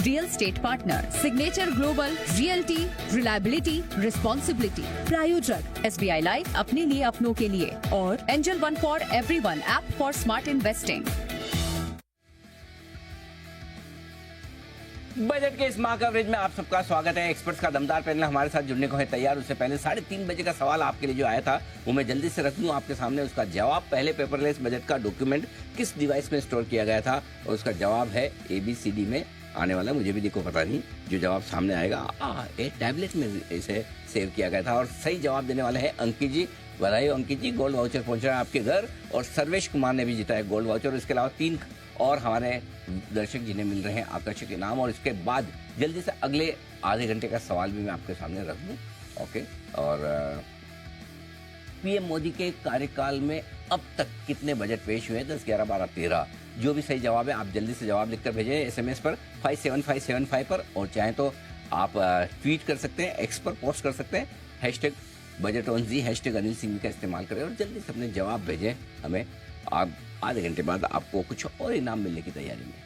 Real estate partner signature global realty reliability responsibility. प्रायोजक SBI life, अपने लिए अपनों के लिए, और angel one for everyone, app for smart investing. Budget के इस माह कवरेज में आप सबका स्वागत है। एक्सपर्ट्स का दमदार पैनल हमारे साथ जुड़ने को है तैयार। उससे पहले 3:30 बजे का सवाल आपके लिए जो आया था वो मैं जल्दी से रख दूं आपके सामने। उसका जवाब, पहले पेपरलेस बजट का डॉक्यूमेंट किस डिवाइस में स्टोर किया गया था, और उसका जवाब है ABCD में आने वाला। मुझे भी देखो पता नहीं जो जवाब सामने आएगा। एक टैबलेट में इसे सेव किया गया था, और सही जवाब देने वाले हैं अंकित जी। बधाई हो अंकित जी, गोल्ड वाउचर पहुंच रहा है आपके घर। और सर्वेश कुमार ने भी जीता है गोल्ड वाउचर। इसके अलावा 3 और हमारे दर्शक जिन्हें मिल रहे हैं आकर्षक इनाम। और इसके बाद जल्दी से अगले आधे घंटे का सवाल भी मैं आपके सामने रख दूं। ओके, और PM मोदी के कार्यकाल में अब तक कितने बजट पेश हुए? 10, 11, 12, 13। जो भी सही जवाब है आप जल्दी से जवाब लिखकर भेजें SMS पर 57575 पर, और चाहें तो आप ट्वीट कर सकते हैं, X पर पोस्ट कर सकते हैं #BudgetOnZ, #अनिल सिंह का इस्तेमाल करें, और जल्दी से अपने जवाब भेजें हमें। आप आधे घंटे बाद आपको कुछ और इनाम मिलने की तैयारी में।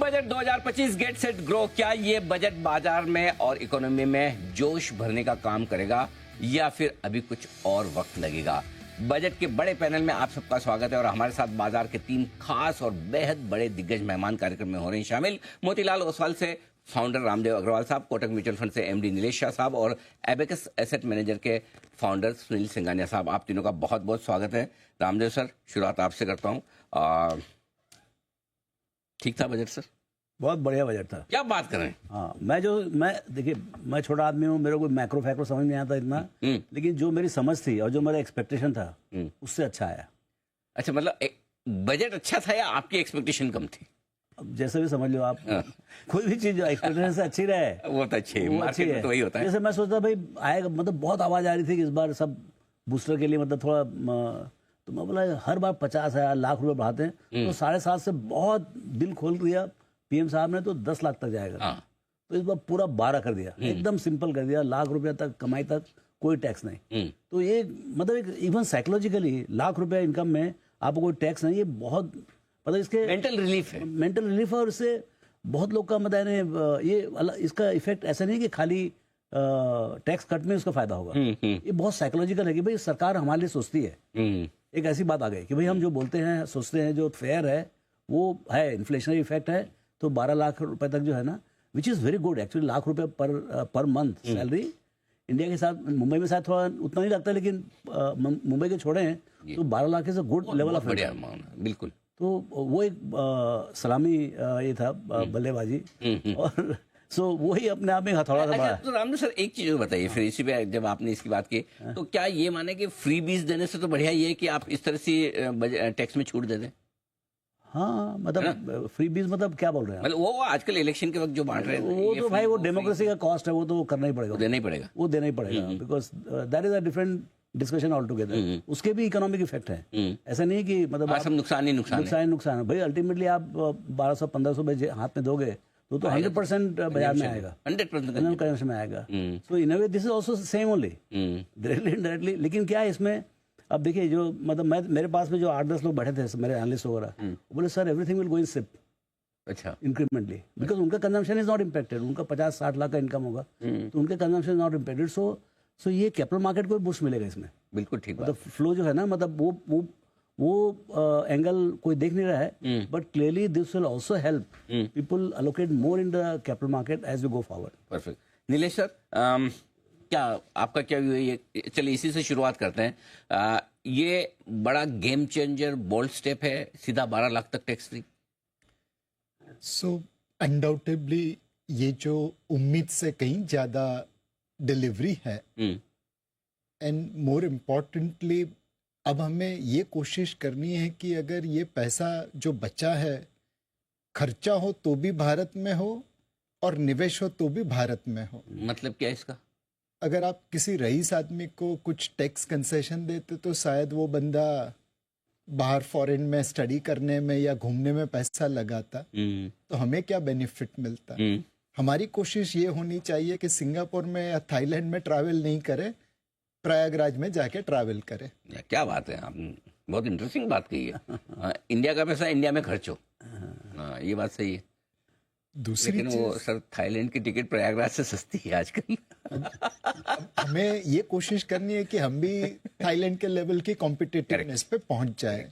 Budget 2025 get set grow. क्या ये बजट बाजार में और इकोनॉमी में जोश भरने का काम करेगा, या फिर अभी कुछ और वक्त लगेगा? बजट के बड़े पैनल में आप सबका स्वागत है, और हमारे साथ बाजार के 3 खास और बेहद बड़े दिग्गज मेहमान कार्यक्रम में हो रहे हैं शामिल। मोतीलाल ओसवाल से फाउंडर रामदेव अग्रवाल साहब, कोटक म्यूचुअल फंड से MD नीलेश शाह साहब, और एबेकस एसेट मैनेजर के फाउंडर सुनील सिंघानिया साहब। आप तीनों का बहुत बहुत स्वागत है। रामदेव सर, शुरुआत आपसे करता हूँ। ठीक था बजट सर? बहुत बढ़िया बजट था। क्या बात कर रहे हैं? हाँ, मैं देखिए, मैं छोटा आदमी हूँ, मेरे को मैक्रो फैक्रो समझ नहीं आता इतना, लेकिन जो मेरी समझ थी और जो मेरा एक्सपेक्टेशन था उससे अच्छा आया। अच्छा, मतलब बजट अच्छा था या आपकी एक्सपेक्टेशन कम थी? अब जैसे भी समझ लो आप। कोई भी चीज एक्सपेक्टेशन से अच्छी रहे वो तो अच्छी है, मार्केट में तो वही होता है। जैसे मैं सोचता भाई आएगा, मतलब बहुत आवाज आ रही थी कि इस बार सब बूस्टर के लिए मतलब थोड़ा, तो मैं बोला हर बार 50,000 लाख रुपए बढ़ाते हैं, तो 7.5 से बहुत दिल खोल दिया PM साहब ने, तो 10 लाख तक जाएगा। तो इस बार पूरा 12 कर दिया, एकदम सिंपल कर दिया। लाख रुपया तक कमाई तक कोई टैक्स नहीं। तो ये मतलब एक इवन साइकोलॉजिकली लाख रुपया इनकम में आपको कोई टैक्स नहीं, ये बहुत मतलब इसके मेंटल रिलीफ है। मेंटल रिलीफ है, और इससे बहुत लोग का मतलब ये इसका इफेक्ट ऐसा नहीं कि खाली टैक्स कट में उसका फायदा होगा। ये बहुत साइकोलॉजिकल है कि भाई सरकार हमारे लिए सोचती है। एक ऐसी बात आ गई कि भाई हम जो बोलते हैं सोचते हैं, जो फेयर है वो है, इन्फ्लेशनरी इफेक्ट है, तो 12 लाख रुपए तक जो है ना, which is very good actually. Lakh रुपए पर मंथ सैलरी इंडिया के साथ, मुंबई में शायद थोड़ा उतना नहीं लगता, लेकिन मुंबई के छोड़े हैं तो 12 lakh is a good level of income. बिल्कुल। तो वो एक सलामी ये था, बल्लेबाजी, और सो वही अपने आप में हथौड़ा था। अच्छा, तो रामदेव सर एक चीज बताइए फिर इसी पे, जब आपने इसकी बात की, तो क्या ये माने कि फ्री बीज देने से तो बढ़िया ये है कि आप इस तरह से टैक्स में छूट दे दें? हाँ, मतलब फ्री बीज मतलब क्या बोल रहे हैं? मतलब वो आजकल इलेक्शन के वक्त जो बांट रहे हैं, वो तो भाई वो डेमोक्रेसी का कॉस्ट है, वो तो करना ही पड़ेगा, देना ही पड़ेगा, वो देना ही पड़ेगा, because that is a different discussion all together. उसके भी इकोनॉमिक इफेक्ट है, ऐसा नहीं कि मतलब सब नुकसान ही नुकसान है भाई। अल्टीमेटली आप 1200-1500 हाथ में दोगे तो 100% बाजार में आएगा, 100% करेंसी में आएगा। So in a way this is also same only, directly indirectly. लेकिन क्या है इसमें, अब देखिए जो मतलब मेरे पास में जो 8-10 लोग बैठे थे मेरे एनालिस्ट वगैरह, बोले sir everything will go in SIP. अच्छा, इंक्रीमेंटली, बिकॉज उनका कंजम्पशन इज नॉट इम्पैक्टेड। उनका 50-60 लाख का इनकम होगा, तो उनका consumption is not impacted. So ये कैपिटल मार्केट को बूस्ट मिलेगा इसमें। बिल्कुल ठीक, मतलब फ्लो जो है ना, मतलब वो एंगल कोई देख नहीं रहा है, but clearly this will also help people allocate more in the capital market as we go forward. Perfect. Nilesh sir, क्या आपका क्या व्यू है ये? चलिए इसी से शुरुआत करते हैं। ये बड़ा गेम चेंजर, बोल्ड स्टेप है, सीधा 12 लाख तक टैक्स फ्री। सो अनडाउटेबली ये जो उम्मीद से कहीं ज्यादा डिलीवरी है, एंड मोर इम्पोर्टेंटली अब हमें ये कोशिश करनी है कि अगर ये पैसा जो बचा है खर्चा हो तो भी भारत में हो और निवेश हो तो भी भारत में हो। मतलब क्या इसका? अगर आप किसी रईस आदमी को कुछ टैक्स कंसेशन देते तो शायद वो बंदा बाहर फॉरेन में स्टडी करने में या घूमने में पैसा लगाता, तो हमें क्या बेनिफिट मिलता? हमारी कोशिश ये होनी चाहिए कि सिंगापुर में या थाईलैंड में ट्रैवल नहीं करें, प्रयागराज में जाके ट्रैवल करें। क्या बात है, आपने बहुत इंटरेस्टिंग बात कही है। इंडिया का पैसा इंडिया में खर्च हो, ये बात सही है। दूसरी लेकिन वो सर थाईलैंड की टिकट प्रयागराज से सस्ती है आजकल। हमें ये कोशिश करनी है कि हम भी थाईलैंड के लेवल की कॉम्पिटिटिवनेस पे पहुंच जाए।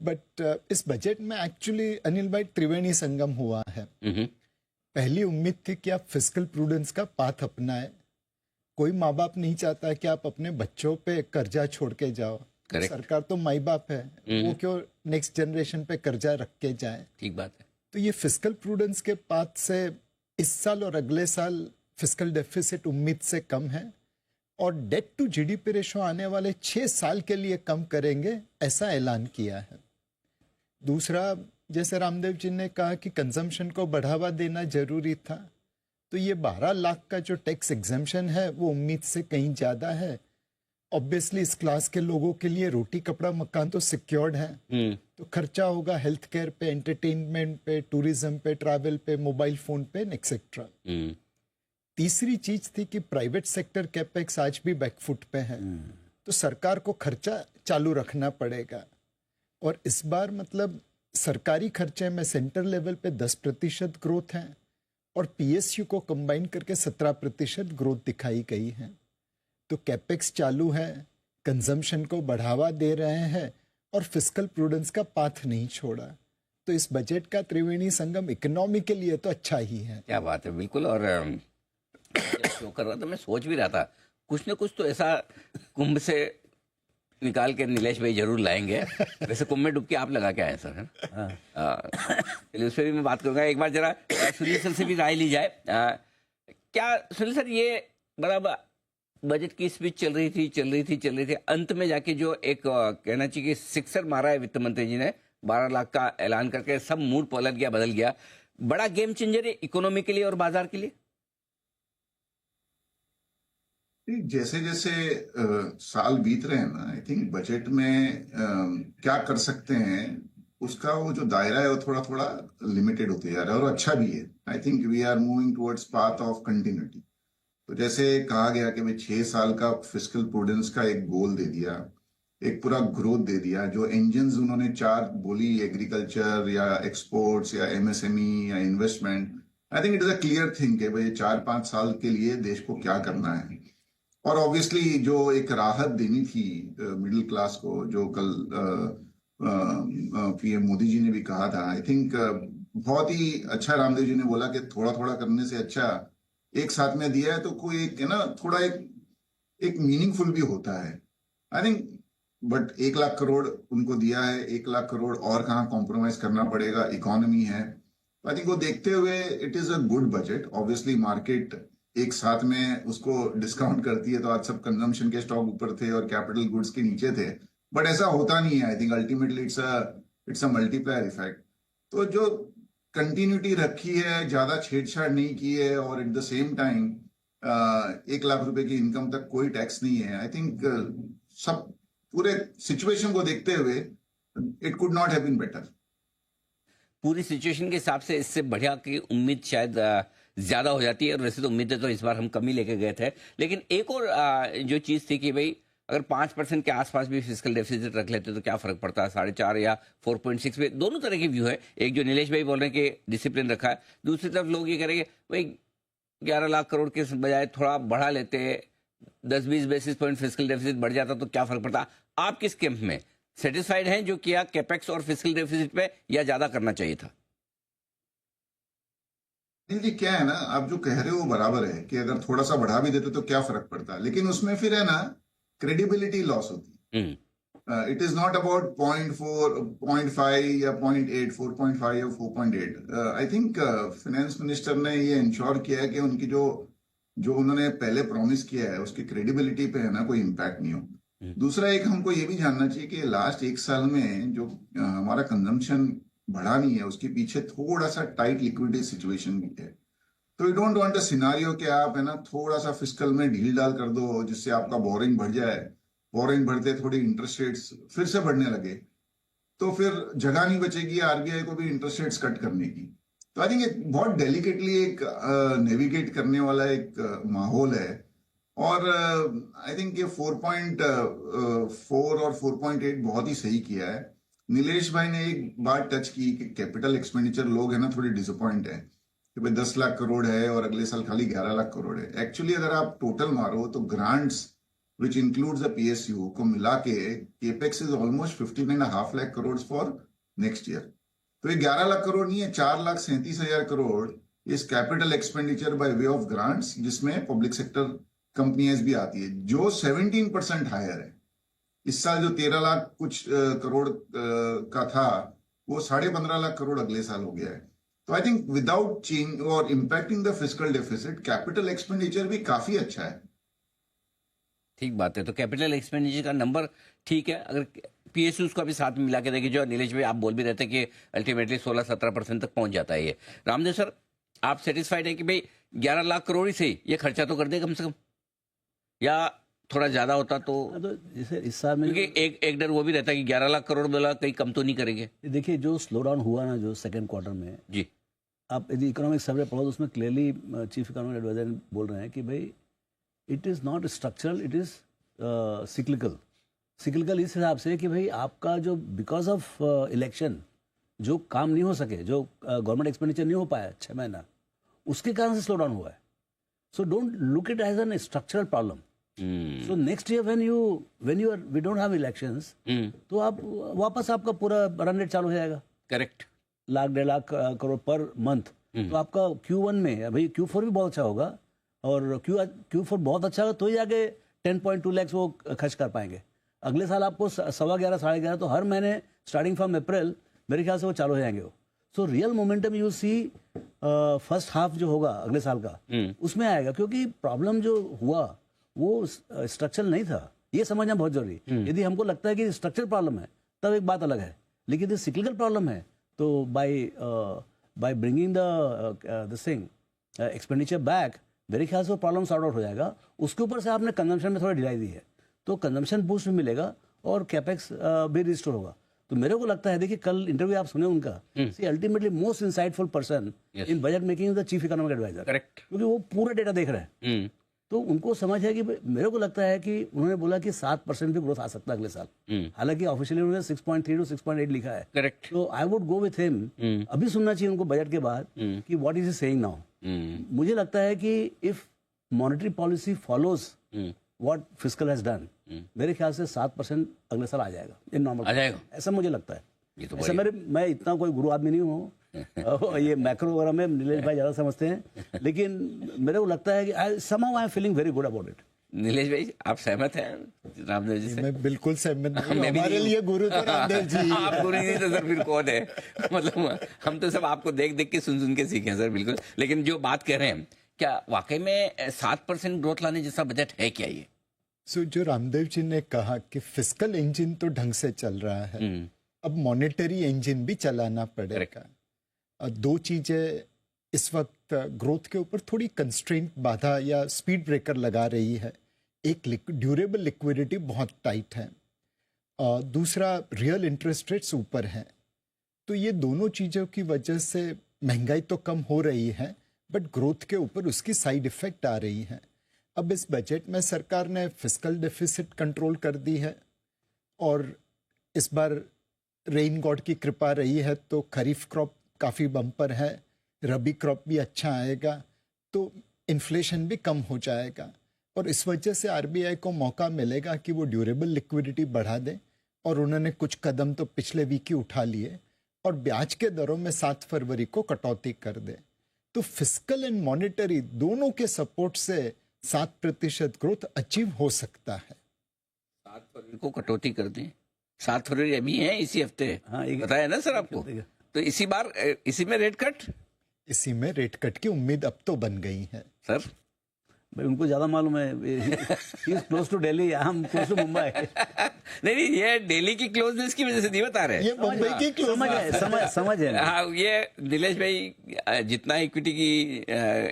बट इस बजट में एक्चुअली अनिल भाई त्रिवेणी संगम हुआ है। पहली उम्मीद थी कि आप फिस्कल प्रूडेंस का पाथ अपनाएं। कोई माँ बाप नहीं चाहता कि आप अपने बच्चों पे कर्जा छोड़ के जाओ। सरकार तो माई बाप है, वो क्यों नेक्स्ट जनरेशन पे कर्जा रख के जाए। ठीक बात है। तो ये फिस्कल प्रूडेंस के पाथ से इस साल और अगले साल फिस्कल डेफिसिट उम्मीद से कम है और डेट टू जीडीपी रेशो आने वाले 6 साल के लिए कम करेंगे, ऐसा ऐलान किया है। दूसरा, जैसे रामदेव जी ने कहा कि कंजम्पशन को बढ़ावा देना जरूरी था, तो ये 12 लाख का जो टैक्स एग्जम्पशन है वो उम्मीद से कहीं ज़्यादा है। ऑब्वियसली इस क्लास के लोगों के लिए रोटी कपड़ा मकान तो सिक्योर्ड है, तो खर्चा होगा हेल्थ केयर पे, एंटरटेनमेंट पे, टूरिज्म पे, ट्रैवल पे, मोबाइल फोन पे एक्सेट्रा। तीसरी चीज थी कि प्राइवेट सेक्टर कैपेक्स आज भी बैकफुट पे है, तो सरकार को खर्चा चालू रखना पड़ेगा। और इस बार मतलब सरकारी खर्चे में सेंटर लेवल पे 10% ग्रोथ है और पीएसयू को कंबाइन करके 17% ग्रोथ दिखाई गई है। तो कैपेक्स चालू है, कंजम्पशन को बढ़ावा दे रहे हैं और फिस्कल प्रूडेंस का पाथ नहीं छोड़ा। तो इस बजट का त्रिवेणी संगम इकोनॉमी के लिए तो अच्छा ही है। क्या बात है, बिल्कुल। और जब शो कर रहा था मैं सोच भी रहा था कुछ ना कुछ तो ऐसा कुंभ से निकाल के नीलेश भाई जरूर लाएंगे। वैसे कुंभ में डुबकी आप लगा के आए सर, है ना? चलिए उस पर भी मैं बात करूंगा। एक बार जरा सुनील सर से भी राय ली जाए। क्या सुनील सर, ये बड़ा बजट की स्पीच चल रही थी, अंत में जाके जो एक कहना चाहिए कि सिक्सर मारा है वित्त मंत्री जी ने, 12 लाख का ऐलान करके सब मूड पलट गया, बदल गया। बड़ा गेम चेंजर है इकोनॉमी के लिए और बाजार के लिए। जैसे जैसे साल बीत रहे हैं ना, आई थिंक बजट में क्या कर सकते हैं उसका वो जो दायरा है वो थोड़ा थोड़ा लिमिटेड होते जा रहा है, और अच्छा भी है। I think we are moving towards path of continuity. तो जैसे कहा गया कि भाई 6 साल का फिस्कल प्रूडेंस का एक गोल दे दिया, एक पूरा ग्रोथ दे दिया। जो इंजन्स उन्होंने 4 बोली, एग्रीकल्चर या एक्सपोर्ट्स या एमएसएमई या investment, I think it is a clear thing कि भाई 4-5 साल के लिए देश को क्या करना है। और ऑब्वियसली जो एक राहत देनी थी मिडिल क्लास को, जो कल पीएम मोदी जी ने भी कहा था, आई थिंक बहुत ही अच्छा रामदेव जी ने बोला कि थोड़ा थोड़ा करने से अच्छा एक साथ में दिया है तो कोई एक है ना, थोड़ा एक मीनिंगफुल भी होता है I think. But 1 lakh crore उनको दिया है, 1 लाख करोड़ और कहाँ कॉम्प्रोमाइज करना पड़ेगा, इकोनॉमी है। आई थिंक वो देखते हुए it is a good budget. Obviously market एक साथ में उसको डिस्काउंट करती है, तो आज सब कंजम्पशन के स्टॉक ऊपर थे और कैपिटल गुड्स के नीचे थे, बट ऐसा होता नहीं है। I think ultimately it's a multiplier effect. तो जो कंटिन्यूटी रखी है, ज्यादा छेड़छाड़ नहीं की है, और at the same time 1 lakh रुपए की इनकम तक कोई टैक्स नहीं है, आई थिंक सब पूरे सिचुएशन को देखते हुए it could not have been better. पूरी सिचुएशन के हिसाब से इससे बढ़िया की उम्मीद शायद ज्यादा हो जाती है, और वैसे तो उम्मीदें तो इस बार हम कम ही लेके गए थे। लेकिन एक और जो चीज थी कि भाई अगर 5% के आसपास भी फिस्कल डेफिसिट रख लेते तो क्या फर्क पड़ता है, 4.5 या 4.6 पे। दोनों तरह के व्यू है। एक जो नीलेश भाई बोल रहे हैं कि डिसिप्लिन रखा है, दूसरी तरफ लोग ये करेंगे भाई 11 लाख करोड़ के बजाय थोड़ा बढ़ा लेते, 10-20 बेसिस पॉइंट फिस्कल डेफिसिट बढ़ जाता तो क्या फर्क पड़ता। आप किस कैंप में सेटिस्फाइड हैं जो किया कैपेक्स और फिस्कल डेफिसिट पे, या ज्यादा करना चाहिए था? जी क्या है ना, आप जो कह रहे हो वो बराबर है कि अगर थोड़ा सा बढ़ा भी देते तो क्या फर्क पड़ता, लेकिन उसमें फिर है ना क्रेडिबिलिटी लॉस होती है। इट इज नॉट अबाउट 0.4, 0.5 या 0.8, 4.5 या 4.8। आई थिंक फाइनेंस मिनिस्टर ने ये इंश्योर किया है कि उनकी जो उन्होंने पहले प्रॉमिस किया है उसकी क्रेडिबिलिटी पे है ना कोई इम्पैक्ट नहीं हो। दूसरा, एक हमको ये भी जानना चाहिए कि लास्ट 1 साल में जो हमारा कंजम्पशन बढ़ा नहीं है, उसके पीछे थोड़ा सा टाइट लिक्विडिटी सिचुएशन भी है। तो you don't want a scenario कि आप है ना थोड़ा सा फिस्कल में ढील डाल कर दो जिससे आपका बोरिंग बढ़ जाए, बोरिंग बढ़ते थोड़ी इंटरेस्ट रेट्स फिर से बढ़ने लगे, तो फिर जगह नहीं बचेगी आरबीआई को भी इंटरेस्ट रेट्स कट करने की। तो आई थिंक एक बहुत डेलिकेटली एक नेविगेट करने वाला एक माहौल है। और आई थिंक ये 4.4 और 4.8 बहुत ही सही किया है। नीलेश भाई ने एक बात टच की कि कैपिटल एक्सपेंडिचर लोग है ना थोड़े डिसअपॉइंट है कि भाई 10 लाख करोड़ है और अगले साल खाली 11 लाख करोड़ है। एक्चुअली अगर आप टोटल मारो तो grants which includes the PSU को मिला के capex is almost 15.5 lakh crore for next year. तो ये 11 लाख करोड़ नहीं है, 4,37,000 करोड़ इस capital expenditure by way of grants, जिसमें पब्लिक सेक्टर कंपनियां भी आती है, जो 17% हायर है। इस साल जो 13 लाख कुछ करोड़ का था वो 15.5 लाख करोड़ अगले साल हो गया है। तो आई थिंक विदाउट चेंज और impacting the fiscal deficit, capital expenditure भी काफी अच्छा है। ठीक बात है। तो कैपिटल एक्सपेंडिचर का नंबर ठीक है। अगर PSU का भी साथ में मिला के देखिए, जो नीलेश भाई आप बोल भी रहे थे कि अल्टीमेटली 16-17% तक पहुंच जाता है ये। रामदेव सर, आप सेटिस्फाइड है कि भाई 11 लाख करोड़ ही सही ये खर्चा तो कर दे कम से कम, या थोड़ा ज्यादा होता तो? तो जैसे इस साल में क्योंकि एक डर वो भी रहता है कि 11 लाख करोड़ बोला कहीं कम तो नहीं करेंगे। देखिए जो स्लो डाउन हुआ ना जो सेकंड क्वार्टर में, जी, आप यदि इकोनॉमिक सर्वे पढ़ो तो उसमें क्लियरली चीफ इकोनॉमिक एडवाइजर बोल रहे हैं कि भाई it is not structural, it is cyclical. Cyclical इस हिसाब से कि भाई आपका जो बिकॉज ऑफ इलेक्शन जो काम नहीं हो सके, जो गवर्नमेंट एक्सपेंडिचर नहीं हो पाया 6 महीना, उसके कारण से स्लो डाउन हुआ है। So don't look it as an structural problem. So next year we don't have elections, तो आप वापस आपका पूरा रन रेट चालू हो जाएगा। करेक्ट। 1,00,000-1,50,000 crore per month. तो आपका Q1 में, भाई Q4 भी बहुत अच्छा होगा और Q4 बहुत अच्छा होगा तो ही आगे 10.2 लाख वो खर्च कर पाएंगे। अगले साल आपको 11.25 11.5 तो हर महीने स्टार्टिंग फ्रॉम अप्रैल मेरे ख्याल से वो चालू हो जाएंगे वो। So real momentum you see first half जो होगा अगले साल का उसमें आएगा, क्योंकि प्रॉब्लम जो हुआ वो स्ट्रक्चर नहीं था, ये समझना बहुत जरूरी। यदि हमको लगता है कि स्ट्रक्चर प्रॉब्लम है तब एक बात अलग है, लेकिन यदि सिक्लिकल प्रॉब्लम है तो by bringing the thing expenditure back, मेरे ख्याल से वो प्रॉब्लम सॉर्ट आउट हो जाएगा। उसके ऊपर से आपने कंजम्पशन में थोड़ा ढिलाई दी है तो कंजम्पशन बूस्ट भी मिलेगा और कैपेक्स भी रिस्टोर होगा। तो मेरे को लगता है, देखिए कल इंटरव्यू आप सुने उनका, see ultimately most insightful person in budget making the chief economic adviser. Correct. क्योंकि वो पूरा डेटा देख रहे हैं तो उनको समझ है कि मेरे को लगता है कि उन्होंने बोला कि 7% भी ग्रोथ आ सकता है अगले साल। हालांकि ऑफिशियली उन्होंने 6.3 to 6.8 लिखा है। करेक्ट। तो I would go with him. अभी सुनना चाहिए उनको बजट के बाद कि what is he saying now. मुझे लगता है कि if monetary policy follows what fiscal has done, मेरे ख्याल से 7% अगले साल आ जाएगा इन नॉर्मल, आ जाएगा, ऐसा मुझे लगता है। ये तो ऐसा मैं इतना कोई गुरु आदमी नहीं हूँ ये मैक्रो वगैरह में नीलेश भाई ज्यादा समझते हैं, लेकिन मेरे को लगता है कि somehow I am feeling very good about it। Nilesh भाई आप सहमत हैं रामदेव जी से? मैं बिल्कुल सहमत नहीं हूं। मैं भी हमारे नहीं लिए गुरु तो रामदेव जी। आप गुरु नहीं तो सर फिर कौन है? मतलब हम तो सब आपको देख देख के सुन के सीखे हैं सर, बिल्कुल। लेकिन जो बात कह रहे हैं, क्या वाकई में 7% ग्रोथ लाने जैसा बजट है क्या ये? जो रामदेव जी ने कहा कि फिस्कल इंजन तो ढंग से चल रहा है, अब मॉनेटरी इंजन भी चलाना पड़ेगा। दो चीजें इस वक्त ग्रोथ के ऊपर थोड़ी कंस्ट्रेंट, बाधा या स्पीड ब्रेकर लगा रही है। एक ड्यूरेबल लिक्विडिटी बहुत टाइट है, दूसरा रियल इंटरेस्ट रेट्स ऊपर हैं। तो ये दोनों चीज़ों की वजह से महंगाई तो कम हो रही है, बट ग्रोथ के ऊपर उसकी साइड इफेक्ट आ रही है। अब इस बजट में सरकार ने फिस्कल डेफिसिट कंट्रोल कर दी है और इस बार रेन गॉड की कृपा रही है तो खरीफ क्रॉप काफ़ी बम्पर है, रबी क्रॉप भी अच्छा आएगा, तो इन्फ्लेशन भी कम हो जाएगा और इस वजह से आरबीआई को मौका मिलेगा कि वो ड्यूरेबल लिक्विडिटी बढ़ा दे। और उन्होंने कुछ कदम तो पिछले वीक ही उठा लिए और ब्याज के दरों में 7 फरवरी को कटौती कर दे। तो फिस्कल एंड मॉनेटरी दोनों के सपोर्ट से 7% ग्रोथ अचीव हो सकता है। 7 फरवरी को कटौती कर दें? 7 फरवरी अभी है इसी हफ्ते। हाँ, बताया ना सर आपको। तो इसी बार इसी में रेट कट, इसी में रेट कट की उम्मीद अब तो बन गई है सर। भाई उनको ज्यादा मालूम है, क्लोज टू दिल्ली, हम क्लोज टू मुंबई। नहीं, ये दिल्ली की क्लोजनेस की वजह से नहीं बता रहे, ये मुंबई की समझ है। हाँ, ये नीलेश भाई जितना इक्विटी की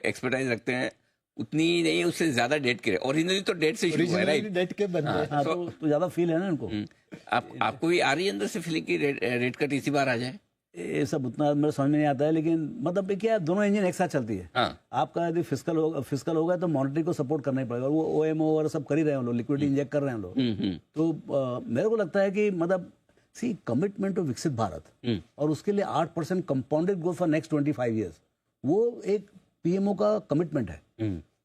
एक्सपर्टाइज रखते हैं उतनी नहीं, उससे ज्यादा डेट के, ओरिजिनली तो डेट से शुरू हुआ है, राइट? डेट के बन गए। तो ज्यादा फील है ना इनको। आपको भी आ रही है अंदर से फीलिंग की रेट कट इसी बार आ जाए? ये सब उतना मेरे समझ में नहीं आता है, लेकिन मतलब ये क्या है, दोनों इंजन एक साथ चलती है। हाँ। आपका यदि फिस्कल होगा तो मॉनेटरी को सपोर्ट करना ही पड़ेगा, और वो ओएमओ और सब कर ही रहे हैं लोग, लिक्विडिटी इंजेक्ट कर रहे हैं लोग। तो मेरे को लगता है कि मतलब सी कमिटमेंट टू विकसित भारत, और उसके लिए 8% compounded growth for next 25 years, वो एक पीएमओ का कमिटमेंट है।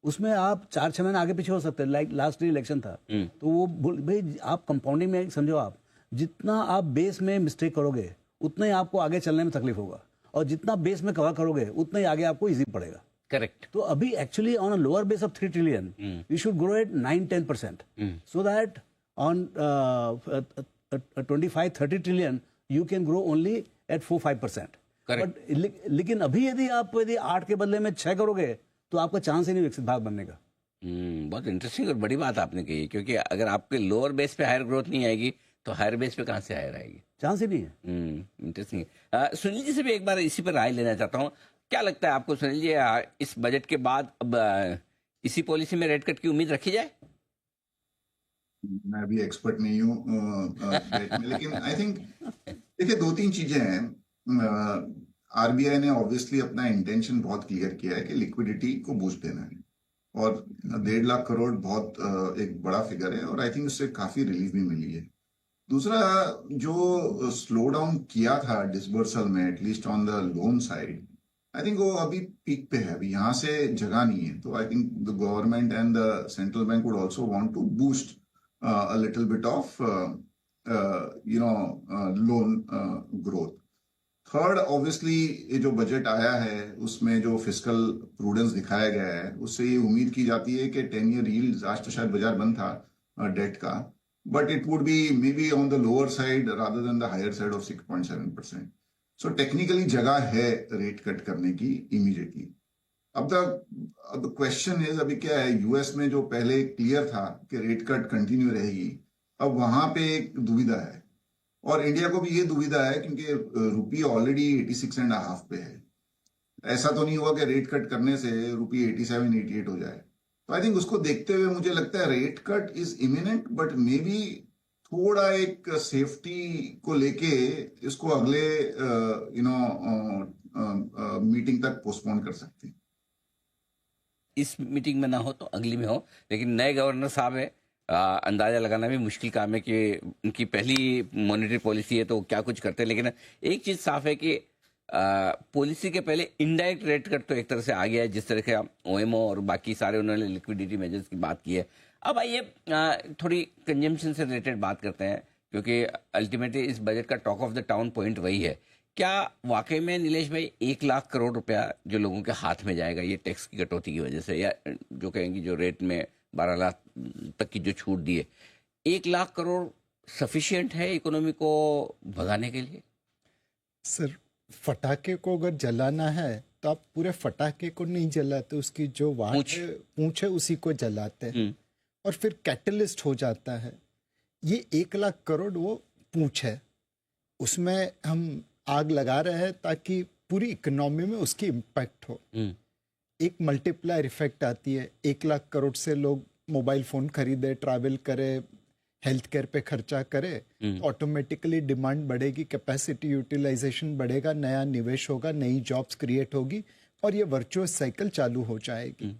उसमें आप 4-6 महीने आगे पीछे हो सकते हैं, लाइक लास्ट इलेक्शन था तो वो भाई आप कंपाउंडिंग में समझो, आप जितना आप बेस में मिस्टेक करोगे उतना ही आपको आगे चलने में तकलीफ होगा, और जितना बेस में कवर करोगे उतना ही आगे आपको इजी पड़ेगा। करेक्ट। तो अभी actually on a lower base of 3 trillion you should grow at 9-10%, so that on 25-30 trillion you can grow only at 4-5%। But लेकिन अभी यदि 8 के बदले में 6 करोगे तो आपका चांस ही नहीं विकसित भारत बनने का। बहुत इंटरेस्टिंग और बड़ी बात आपने कही, क्योंकि अगर आपके लोअर बेस पे हायर ग्रोथ नहीं आएगी तो हायर बेस पे कहाँ से हायर आएगी? चांस ही नहीं है। इंटरेस्टिंग। सुनील जी से भी एक बार इसी पर राय लेना चाहता हूँ। क्या लगता है आपको सुनील जी, इस बजट के बाद अब इसी पॉलिसी में रेट कट की उम्मीद रखी जाए? मैं भी एक्सपर्ट नहीं हूँ में, लेकिन आई थिंक देखिए 2-3 चीजें हैं। आरबीआई ने ऑब्वियसली अपना इंटेंशन बहुत क्लियर किया है कि लिक्विडिटी को बूस्ट देना है, और 1.5 लाख करोड़ बहुत एक बड़ा फिगर है, और आई थिंक उससे काफी रिलीफ भी मिली है। दूसरा, जो स्लो डाउन किया था डिसबर्सल में, at least on the loan side, I think वो अभी पीक पे है, अभी यहाँ से जगह नहीं है। तो I think the government and the central bank would also want to boost a little bit of loan growth. Third, obviously ये जो बजट आया है उसमें जो फिस्कल प्रूडेंस दिखाया गया है, उससे ये उम्मीद की जाती है कि 10-year yields, आज तो शायद बाजार बंद था डेट का, but it would be maybe on the lower side rather than the higher side of 6.7%. So technically जगह है रेट कट करने की इमीडिएटली। अब द क्वेश्चन इज, अभी क्या है, यूएस में जो पहले क्लियर था कि रेट कट कंटिन्यू रहेगी, अब वहां पे एक दुविधा है, और इंडिया को भी ये दुविधा है क्योंकि रुपये ऑलरेडी 86.5 पे है। ऐसा तो नहीं हुआ कि रेट कट करने से रुपये 87-88 हो जाए। तो आई थिंक उसको देखते हुए मुझे लगता है rate cut is imminent, but maybe थोड़ा एक सेफ्टी को लेके इसको अगले मीटिंग तक पोस्टपोन कर सकते हैं। इस मीटिंग में ना हो तो अगली में हो, लेकिन नए गवर्नर साहब है, अंदाजा लगाना भी मुश्किल काम है कि उनकी पहली मॉनेटरी पॉलिसी है तो क्या कुछ करते हैं। लेकिन एक चीज साफ है कि पॉलिसी के पहले इनडायरेक्ट रेट कट तो एक तरह से आ गया है, जिस तरह के ओएमओ और बाकी सारे उन्होंने लिक्विडिटी मेजर्स की बात की है। अब आइए थोड़ी कंजम्पशन से रिलेटेड बात करते हैं, क्योंकि अल्टीमेटली इस बजट का talk of the town point वही है। क्या वाकई में नीलेश भाई 1 लाख करोड़ रुपया जो लोगों के हाथ में जाएगा ये टैक्स की कटौती की वजह से, या जो कहेंगे जो रेट में 12 लाख तक की जो छूट दी है, 1 लाख करोड़ सफिशिएंट है इकोनॉमी को भगाने के लिए? सर, फटाके को अगर जलाना है तो आप पूरे फटाके को नहीं जलाते, उसकी जो पूंछ है उसी को जलाते हैं, और फिर कैटलिस्ट हो जाता है। ये 1 लाख करोड़ वो पूंछ है, उसमें हम आग लगा रहे हैं ताकि पूरी इकोनॉमी में उसकी इम्पैक्ट हो। एक मल्टीप्लायर इफेक्ट आती है। 1 लाख करोड़ से लोग मोबाइल फोन खरीदे, ट्रैवल करे, हेल्थ केयर पे खर्चा करे, तो ऑटोमेटिकली डिमांड बढ़ेगी, कैपेसिटी यूटिलाइजेशन बढ़ेगा, नया निवेश होगा, नई जॉब्स क्रिएट होगी, और ये वर्चुअस साइकिल चालू हो जाएगी।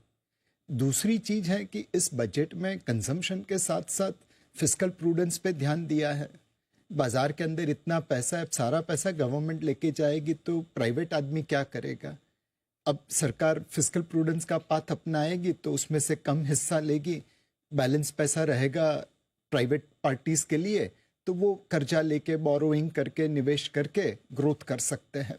दूसरी चीज है कि इस बजट में कंजम्पशन के साथ साथ फिस्कल प्रूडेंस पे ध्यान दिया है। बाजार के अंदर इतना पैसा है, अब सारा पैसा गवर्नमेंट लेके जाएगी तो प्राइवेट आदमी क्या करेगा? अब सरकार फिस्कल प्रूडेंस का पाथ अपनाएगी तो उसमें से कम हिस्सा लेगी, बैलेंस पैसा रहेगा प्राइवेट पार्टीज के लिए, तो वो कर्जा लेके, बोरोइंग करके, निवेश करके ग्रोथ कर सकते हैं।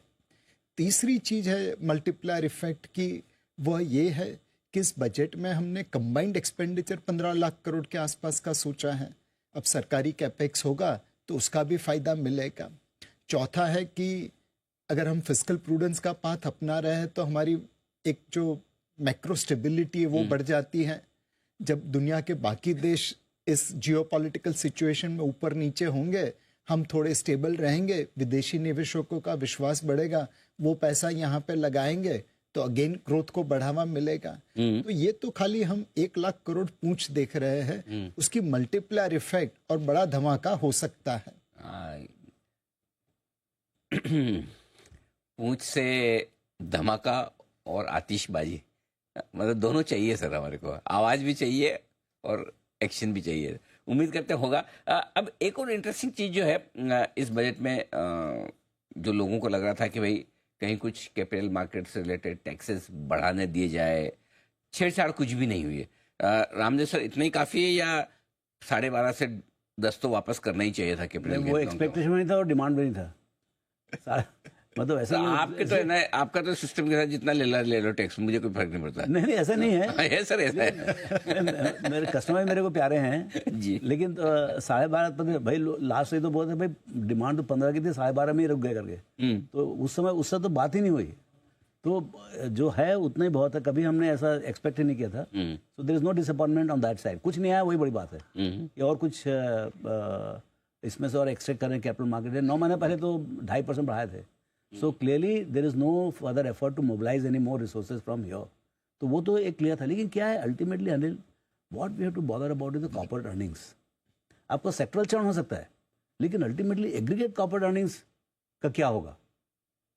तीसरी चीज है मल्टीप्लायर इफेक्ट की, वह ये है कि इस बजट में हमने कंबाइंड एक्सपेंडिचर 15 लाख करोड़ के आसपास का सोचा है। अब सरकारी कैपेक्स होगा तो उसका भी फायदा मिलेगा। चौथा है कि अगर हम फिस्कल प्रूडेंस का पाथ अपना रहे हैं तो हमारी एक जो मैक्रो स्टेबिलिटी है वो बढ़ जाती है। जब दुनिया के बाकी देश इस जियोपॉलिटिकल सिचुएशन में ऊपर नीचे होंगे, हम थोड़े स्टेबल रहेंगे, विदेशी निवेशकों का विश्वास बढ़ेगा, वो पैसा यहाँ पे लगाएंगे तो अगेन ग्रोथ को बढ़ावा मिलेगा। तो ये तो खाली हम 1 लाख करोड़ पूंछ देख रहे हैं, उसकी मल्टीप्लायर इफेक्ट और बड़ा धमाका हो सकता है। पूंछ से धमाका और आतिशबाजी, मतलब दोनों चाहिए सर हमारे को, आवाज भी चाहिए और एक्शन भी चाहिए। उम्मीद करते होगा। अब एक और इंटरेस्टिंग चीज जो है इस बजट में, जो लोगों को लग रहा था कि भाई कहीं कुछ कैपिटल मार्केट से रिलेटेड टैक्सेस बढ़ाने दिए जाए, छेड़छाड़ कुछ भी नहीं हुई है। रामदेव सर, इतना ही काफी है या 12.5 से 10 तो वापस करना ही चाहिए था कैपिटल? वो एक्सपेक्टेशन में नहीं था और डिमांड में नहीं था। मतलब ऐसा तो आपके तो है ना, आपका तो सिस्टम के साथ जितना ले लो टैक्स, मुझे कोई फर्क नहीं पड़ता। नहीं ऐसा नहीं है। है सर, ऐसा है। मेरे कस्टमर मेरे को प्यारे हैं जी, लेकिन 12.5 भाई लास्ट से तो बहुत है भाई, डिमांड तो 15 की थी, 12.5 में ही रुक गए करके। तो उस समय उससे तो बात ही नहीं हुई। तो जो है उतना ही बहुत है, कभी हमने ऐसा एक्सपेक्ट ही नहीं किया था। So there is no disappointment on that side. कुछ नहीं आया, वही बड़ी बात है। कि और कुछ इसमें से और एक्सट्रैक्ट करें कैपिटल मार्केट है। 9 महीने पहले तो 2.5% बढ़ाए थे। So clearly there is no further effort to mobilise any more resources from here. तो वो तो एक क्लियर था। लेकिन क्या है ultimately Anil, what we have to bother about is the corporate earnings. आपका सेक्टरल चर्न हो सकता है, लेकिन अल्टीमेटली एग्रीगेट कॉर्पोरेट अर्निंग्स का क्या होगा?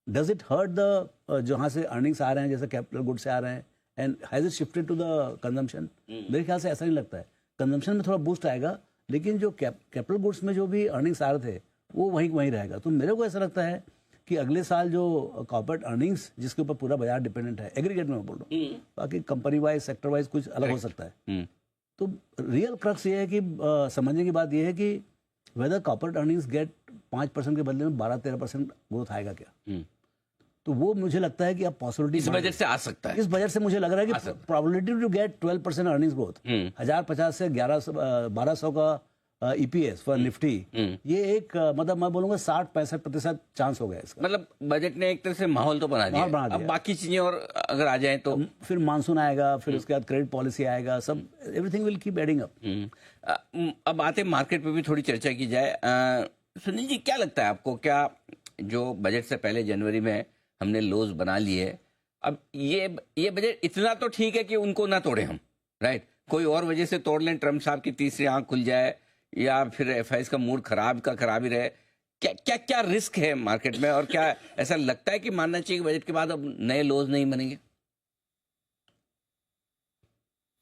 डज इट हर्ट द जहाँ से अर्निंग्स आ रहे हैं, जैसे कैपिटल गुड से आ रहे हैं, and has it shifted to the consumption? मेरे ख्याल से ऐसा नहीं लगता है। कंजम्पशन में थोड़ा बूस्ट आएगा, लेकिन जो कैपिटल गुड्स में जो भी अर्निंग्स आ रहे थे वो वहीं रहेगा। तो मेरे को ऐसा लगता है कि अगले साल जो कॉर्पोरेट अर्निंग्स, जिसके ऊपर पूरा बाजार डिपेंडेंट है, एग्रीगेट में मैं बोल रहा हूँ, बाकी कंपनी वाइज सेक्टर वाइज कुछ अलग हो सकता है। तो रियल क्रक्स ये है कि समझने की बात ये है कि वेदर कॉर्पोरेट अर्निंग्स गेट 5% के बदले में 12-13% ग्रोथ आएगा क्या? तो वो मुझे लगता है कि अब पॉसिबिलिटी इस बजट से आ सकता है। इस बजट से मुझे लग रहा है कि probability to get 12% earnings growth, 1050 से 1200 का ईपीएस फॉर निफ्टी, ये एक मतलब मैं बोलूंगा 60-65% चांस हो गया इसका। मतलब बजट ने एक तरह से माहौल तो बना दिया। अब बाकी चीजें और अगर आ जाए तो फिर मानसून आएगा, फिर उसके बाद क्रेडिट पॉलिसी आएगा, सब everything will keep adding up. अब आते मार्केट पे भी थोड़ी चर्चा की जाए। सुनील जी, क्या लगता है आपको, क्या जो बजट से पहले जनवरी में हमने लोज बना लिए, अब ये बजट इतना तो ठीक है कि उनको ना तोड़े हम, राइट? कोई और वजह से तोड़ लें, ट्रम्प साहब की तीसरी आंख खुल जाए, या फिर एफआईएस का मूड खराब ही रहे, क्या रिस्क है मार्केट में? और क्या ऐसा लगता है कि मानना चाहिए कि बजट के बाद अब नए लोज नहीं बनेंगे?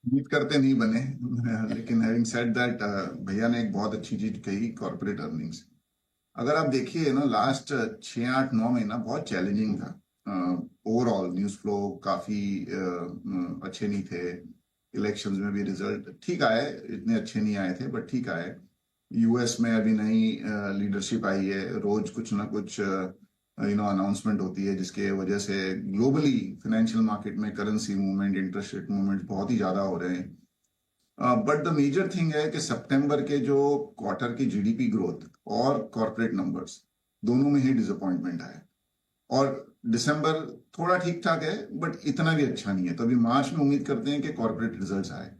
उम्मीद करते नहीं बने, लेकिन हैविंग सेड दैट, भैया ने एक बहुत अच्छी चीज कही, कॉर्पोरेट अर्निंग्स। अगर आप देखिए ना, लास्ट 6-8-9 महीना बहुत चैलेंजिंग था। ओवरऑल न्यूज फ्लो काफी अच्छे नहीं थे। इलेक्शंस में भी रिजल्ट ठीक आए, इतने अच्छे नहीं आए थे बट ठीक आए। यूएस में अभी नई लीडरशिप आई है, रोज कुछ ना कुछ अनाउंसमेंट होती है, जिसके वजह से ग्लोबली फाइनेंशियल मार्केट में currency movement, interest rate movement बहुत ही ज्यादा हो रहे हैं। बट द मेजर थिंग है कि सितंबर के जो क्वार्टर की जीडीपी ग्रोथ और कॉर्पोरेट नंबर्स दोनों में ही डिसअपॉइंटमेंट आया, और दिसंबर थोड़ा ठीक ठाक है बट इतना भी अच्छा नहीं है। तो अभी मार्च में उम्मीद करते हैं कि कॉर्पोरेट रिजल्ट्स आए।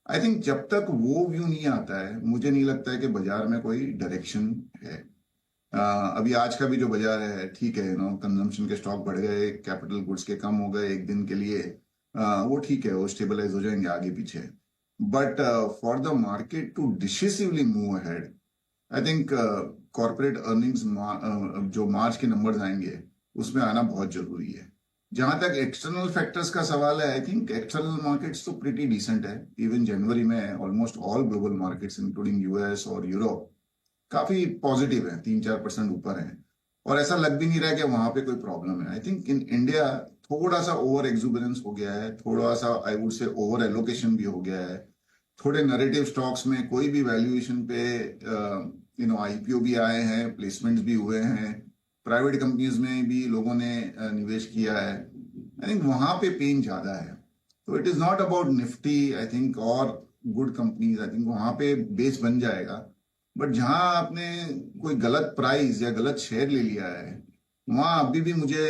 आई थिंक जब तक वो व्यू नहीं आता है, मुझे नहीं लगता है कि बाजार में कोई डायरेक्शन है। अभी आज का भी जो बाजार है ठीक है, कंजम्पशन के स्टॉक बढ़ गए, कैपिटल गुड्स के कम हो गए एक दिन के लिए, वो ठीक है, वो स्टेबलाइज हो जाएंगे आगे पीछे। But for the market to decisively move ahead, I think corporate earnings जो मार्च के नंबर्स आएंगे उसमें आना बहुत जरूरी है। जहां तक एक्सटर्नल फैक्टर्स का सवाल है, आई थिंक एक्सटर्नल मार्केट्स तो प्रीटी डिसेंट है। इवन जनवरी में almost all global markets including US और यूरोप काफी पॉजिटिव है, 3-4% ऊपर है, और ऐसा लग भी नहीं रहा है कि वहां पे कोई प्रॉब्लम है। आई थिंक इन इंडिया थोड़ा सा ओवर एक्सुबरेंस हो गया है, थोड़ा सा I would say over allocation भी हो गया है। थोड़े नैरेटिव स्टॉक्स में कोई भी वैल्यूएशन पे आईपीओ भी आए हैं, प्लेसमेंट्स भी हुए हैं, प्राइवेट कंपनीज में भी लोगों ने निवेश किया है। आई थिंक वहां पे पेन ज्यादा है। तो it is not about Nifty I think और गुड कंपनीज, आई थिंक वहां पे बेस बन जाएगा। बट जहां आपने कोई गलत प्राइस या गलत शेयर ले लिया है, वहां अभी भी मुझे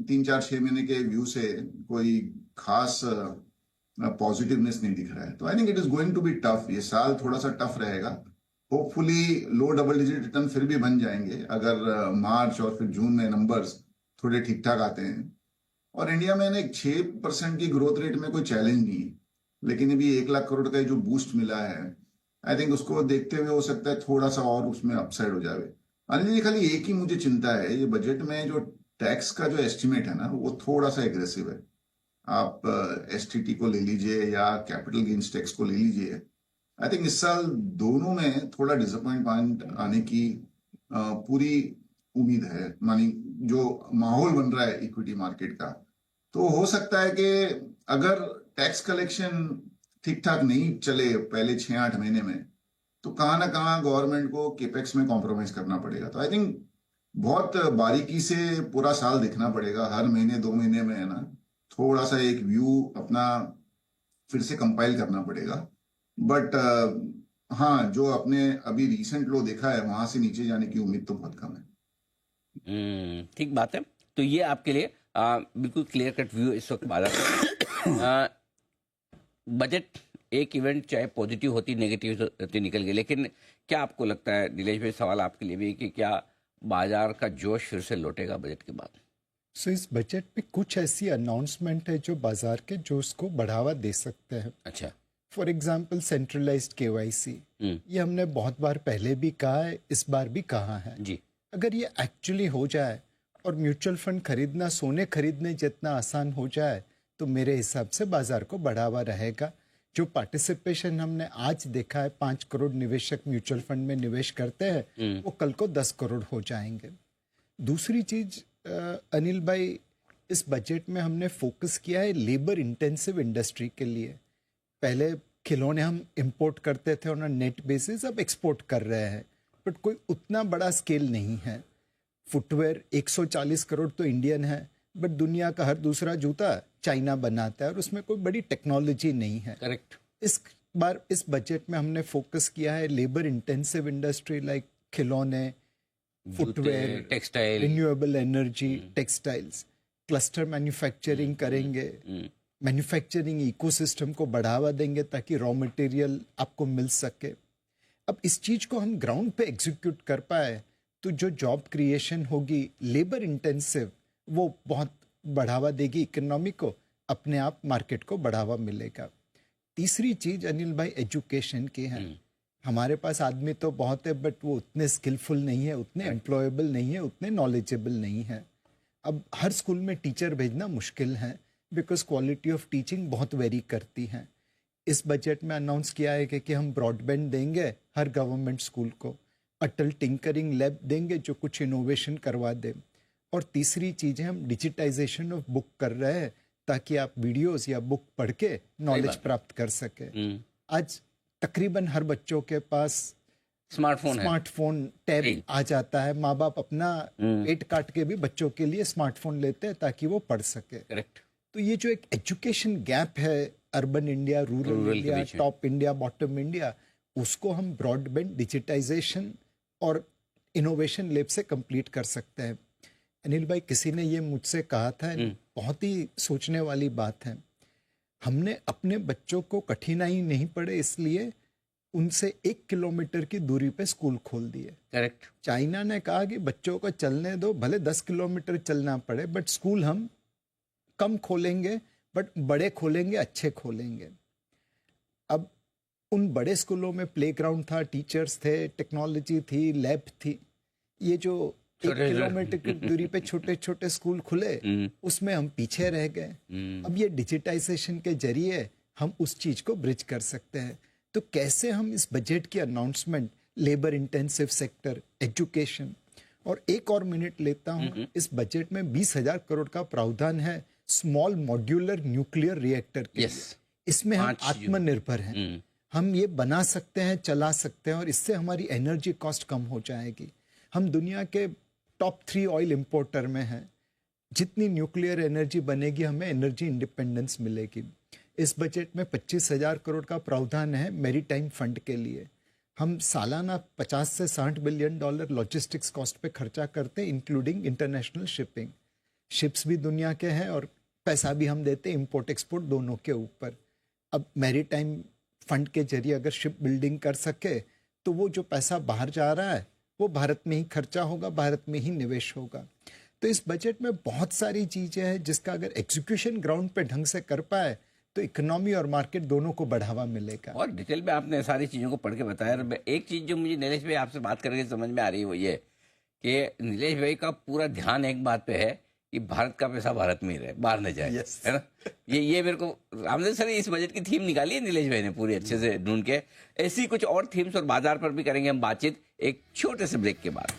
3-4-6 महीने के व्यू से कोई खास पॉजिटिवनेस नहीं दिख रहा है। तो I think it is going to be tough. ये साल थोड़ा सा टफ रहेगा। Hopefully low double digit return फिर भी बन जाएंगे अगर मार्च और फिर जून में नंबर्स थोड़े ठीक ठाक आते हैं। और इंडिया में ना 6% की ग्रोथ रेट में कोई चैलेंज नहीं है, लेकिन अभी 1 लाख करोड़ का जो बूस्ट मिला है, आई थिंक उसको देखते हुए हो सकता है थोड़ा सा और उसमें अपसाइड हो जाए। अनिल जी, खाली एक ही मुझे चिंता है, ये बजट में जो टैक्स का जो एस्टिमेट है ना वो थोड़ा सा एग्रेसिव है। आप एसटीटी को ले लीजिए या कैपिटल गेन्स टैक्स को ले लीजिए, आई थिंक इस साल दोनों में थोड़ा डिसअपॉइंटमेंट आने की पूरी उम्मीद है। मानी जो माहौल बन रहा है इक्विटी मार्केट का, तो हो सकता है कि अगर टैक्स कलेक्शन ठीक ठाक नहीं चले पहले 6-8 महीने में, तो कहाँ ना कहाँ गवर्नमेंट को केपेक्स में कॉम्प्रोमाइज करना पड़ेगा। तो आई थिंक बहुत बारीकी से पूरा साल देखना पड़ेगा। हर महीने 2 महीने में है ना थोड़ा सा एक व्यू अपना फिर से कंपाइल करना पड़ेगा। बट हाँ, जो अपने अभी रिसेंट लो देखा है वहां से नीचे जाने की उम्मीद तो बहुत कम है। ठीक बात है। तो ये आपके लिए बिल्कुल क्लियर कट व्यू इस वक्त बात बजट एक इवेंट चाहे पॉजिटिव होती नेगेटिव होती निकल गई, लेकिन क्या आपको लगता है नीलेश भाई, सवाल आपके लिए भी, कि क्या बाजार का जोश फिर से लौटेगा बजट के बाद? सो इस बजट में कुछ ऐसी अनाउंसमेंट है जो बाजार के जोश को बढ़ावा दे सकते हैं। अच्छा। फॉर एग्जाम्पल सेंट्रलाइज्ड केवाईसी, ये हमने बहुत बार पहले भी कहा है, इस बार भी कहा है जी। अगर ये एक्चुअली हो जाए और म्यूचुअल फंड खरीदना सोने खरीदने जितना आसान हो जाए, तो मेरे हिसाब से बाजार को बढ़ावा रहेगा। जो पार्टिसिपेशन हमने आज देखा है, 5 करोड़ निवेशक म्यूचुअल फंड में निवेश करते हैं, वो कल को 10 करोड़ हो जाएंगे। दूसरी चीज अनिल भाई, इस बजट में हमने फोकस किया है लेबर इंटेंसिव इंडस्ट्री के लिए। पहले खिलौने हम इंपोर्ट करते थे ऑन नेट बेसिस, अब एक्सपोर्ट कर रहे हैं, बट कोई उतना बड़ा स्केल नहीं है। फुटवेयर 140 करोड़ तो इंडियन है, बट दुनिया का हर दूसरा जूता चाइना बनाता है और उसमें कोई बड़ी टेक्नोलॉजी नहीं है। करेक्ट। इस बार इस बजट में हमने फोकस किया है लेबर इंटेंसिव इंडस्ट्री लाइक खिलौने, footwear, textile, renewable energy, textiles, cluster manufacturing करेंगे। मैन्युफैक्चरिंग इकोसिस्टम को बढ़ावा देंगे ताकि रॉ मटेरियल आपको मिल सके। अब इस चीज को हम ग्राउंड पे एग्जीक्यूट कर पाए तो जो जॉब क्रिएशन होगी लेबर इंटेंसिव, वो बहुत बढ़ावा देगी इकोनॉमी को, अपने आप मार्केट को बढ़ावा मिलेगा। तीसरी चीज अनिल भाई एजुकेशन की है। हमारे पास आदमी तो बहुत है, बट वो उतने स्किलफुल नहीं है, उतने एम्प्लॉयबल नहीं है, उतने नॉलेजेबल नहीं है। अब हर स्कूल में टीचर भेजना मुश्किल है, बिकॉज क्वालिटी ऑफ टीचिंग बहुत वेरी करती है। इस बजट में अनाउंस किया है कि हम ब्रॉडबैंड देंगे हर गवर्नमेंट स्कूल को, अटल टिंकरिंग लैब देंगे जो कुछ इनोवेशन करवा दे। और तीसरी चीज़ है हम डिजिटाइजेशन ऑफ बुक कर रहे हैं ताकि आप वीडियोस या बुक पढ़ के नॉलेज प्राप्त कर सके। आज तकरीबन हर बच्चों के पास स्मार्टफोन टैब आ जाता है। माँ बाप अपना पेट काट के भी बच्चों के लिए स्मार्टफोन लेते हैं ताकि वो पढ़ सके। करेक्ट। तो ये जो एक एजुकेशन गैप है, urban India, rural India, top India, bottom India, उसको हम ब्रॉडबैंड, डिजिटाइजेशन और इनोवेशन लैब से कंप्लीट कर सकते हैं। अनिल भाई, किसी ने ये मुझसे कहा था, बहुत ही सोचने वाली बात है। हमने अपने बच्चों को कठिनाई नहीं पड़े इसलिए उनसे 1 किलोमीटर की दूरी पे स्कूल खोल दिए। करेक्ट। चाइना ने कहा कि बच्चों को चलने दो, भले 10 किलोमीटर चलना पड़े, बट स्कूल हम कम खोलेंगे, बट बड़े खोलेंगे, अच्छे खोलेंगे। अब उन बड़े स्कूलों में प्लेग्राउंड था, टीचर्स थे, टेक्नोलॉजी थी, लैब थी। ये जो 1 किलोमीटर की दूरी पे छोटे छोटे स्कूल खुले, उसमें हम पीछे रह गए। अब ये डिजिटाइजेशन के जरिए हम उस चीज को ब्रिज कर सकते हैं। तो कैसे हम इस बजट की announcement, labour intensive sector, education, और एक और मिनट लेता हूँ, इस बजट में 20,000 करोड़ का प्रावधान है स्मॉल मॉड्यूलर न्यूक्लियर रिएक्टर के लिए। इसमें हम आत्मनिर्भर हैं, हम ये बना सकते हैं, चला सकते हैं, और इससे हमारी एनर्जी कॉस्ट कम हो जाएगी। हम दुनिया के टॉप 3 ऑयल इंपोर्टर में हैं। जितनी न्यूक्लियर एनर्जी बनेगी, हमें एनर्जी इंडिपेंडेंस मिलेगी। इस बजट में 25,000 करोड़ का प्रावधान है मैरीटाइम फंड के लिए। हम सालाना 50 से 60 बिलियन डॉलर लॉजिस्टिक्स कॉस्ट पे खर्चा करते हैं, इंक्लूडिंग इंटरनेशनल शिपिंग। शिप्स भी दुनिया के हैं और पैसा भी हम देते हैं, इंपोर्ट एक्सपोर्ट दोनों के ऊपर। अब मैरीटाइम फंड के जरिए अगर शिप बिल्डिंग कर सके तो वो जो पैसा बाहर जा रहा है वो भारत में ही खर्चा होगा, भारत में ही निवेश होगा। तो इस बजट में बहुत सारी चीजें हैं जिसका अगर एग्जीक्यूशन ग्राउंड पे ढंग से कर पाए तो इकोनॉमी और मार्केट दोनों को बढ़ावा मिलेगा। और डिटेल में आपने सारी चीज़ों को पढ़ के बताया। एक चीज़ जो मुझे नीलेश भाई आपसे बात करके समझ में आ रही है वो ये कि नीलेश भाई का पूरा ध्यान एक बात पे है कि भारत का पैसा भारत में ही रहे, बाहर न जाए, Yes. है ना? ये मेरे को रामदेव सर ने इस बजट की थीम निकाली है नीलेश भाई ने पूरी अच्छे से ढूंढ के। ऐसी कुछ और थीम्स और बाजार पर भी करेंगे हम बातचीत एक छोटे से ब्रेक के बाद।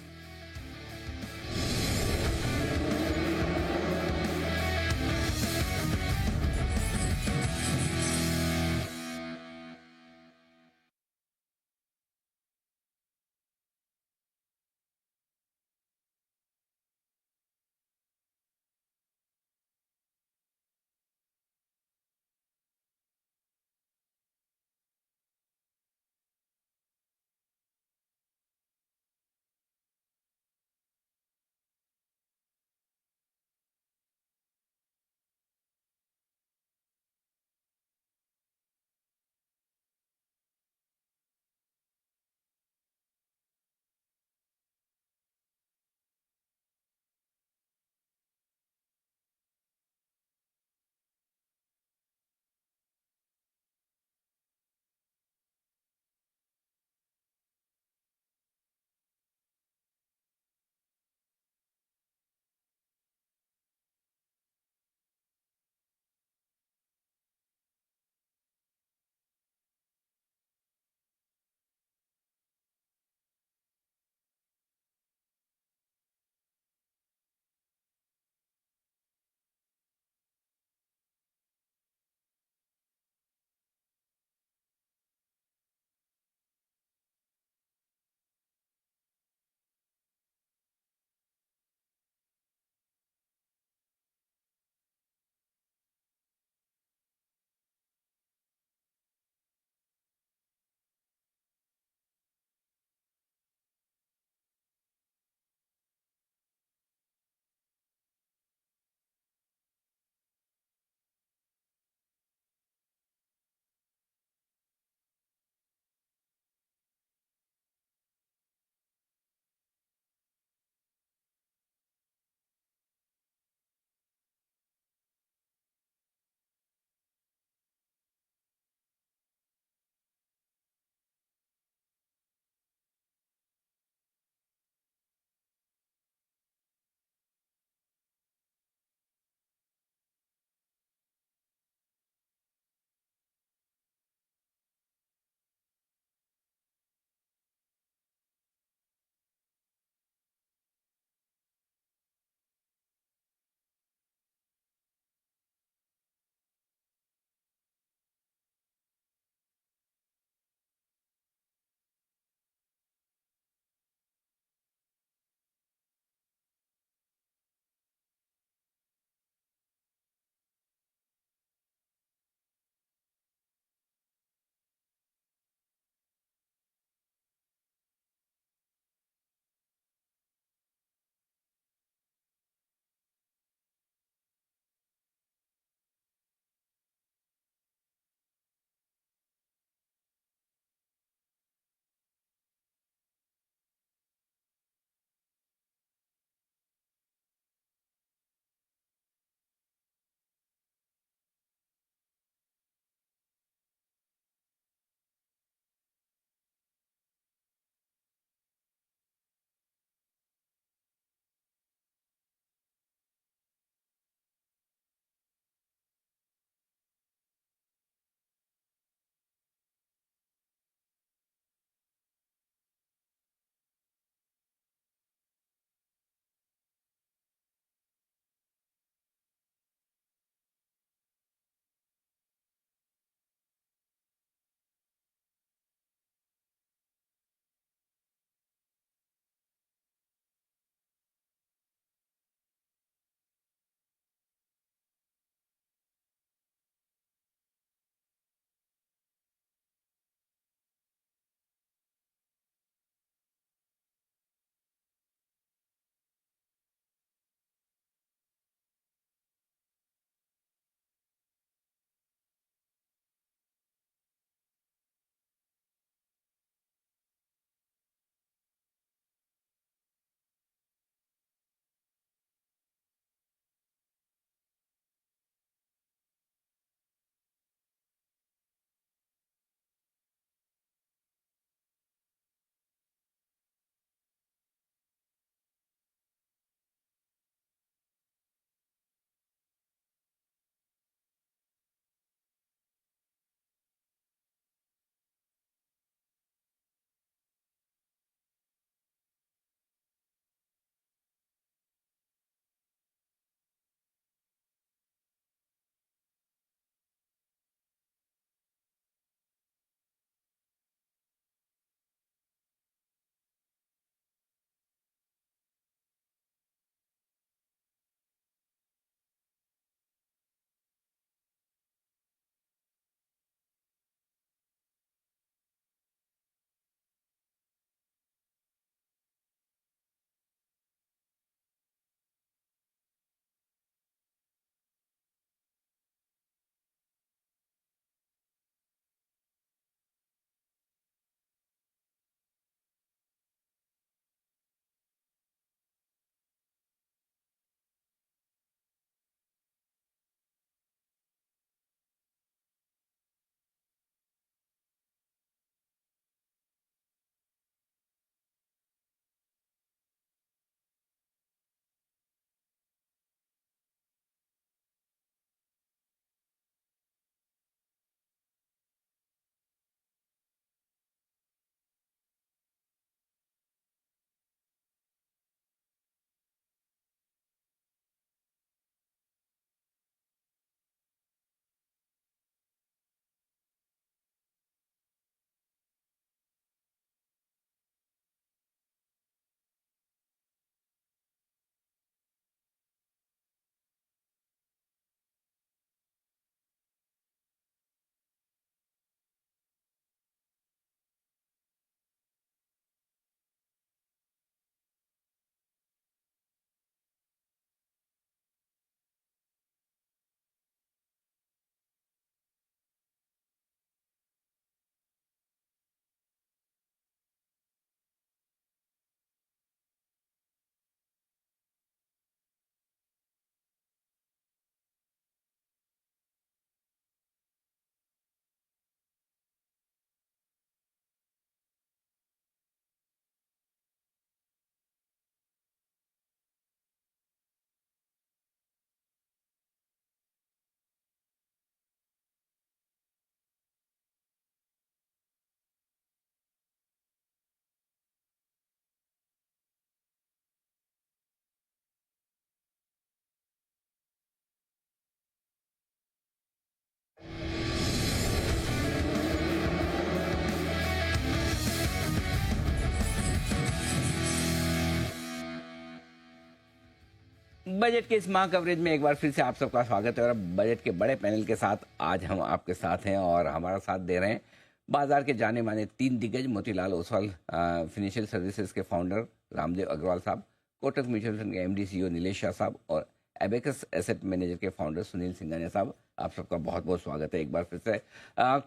बजट के इस माह कवरेज में एक बार फिर से आप सबका स्वागत है और अब बजट के बड़े पैनल के साथ आज हम आपके साथ हैं और हमारा साथ दे रहे हैं बाजार के जाने माने 3 दिग्गज मोतीलाल ओसवाल फाइनेंशियल सर्विसेज के फाउंडर रामदेव अग्रवाल साहब, कोटक म्यूचुअल फंड के एमडी सीईओ नीलेश शाह साहब और एबेकस एसेट मैनेजर के फाउंडर सुनील सिंघानिया साहब। आप सबका बहुत बहुत स्वागत है एक बार फिर से।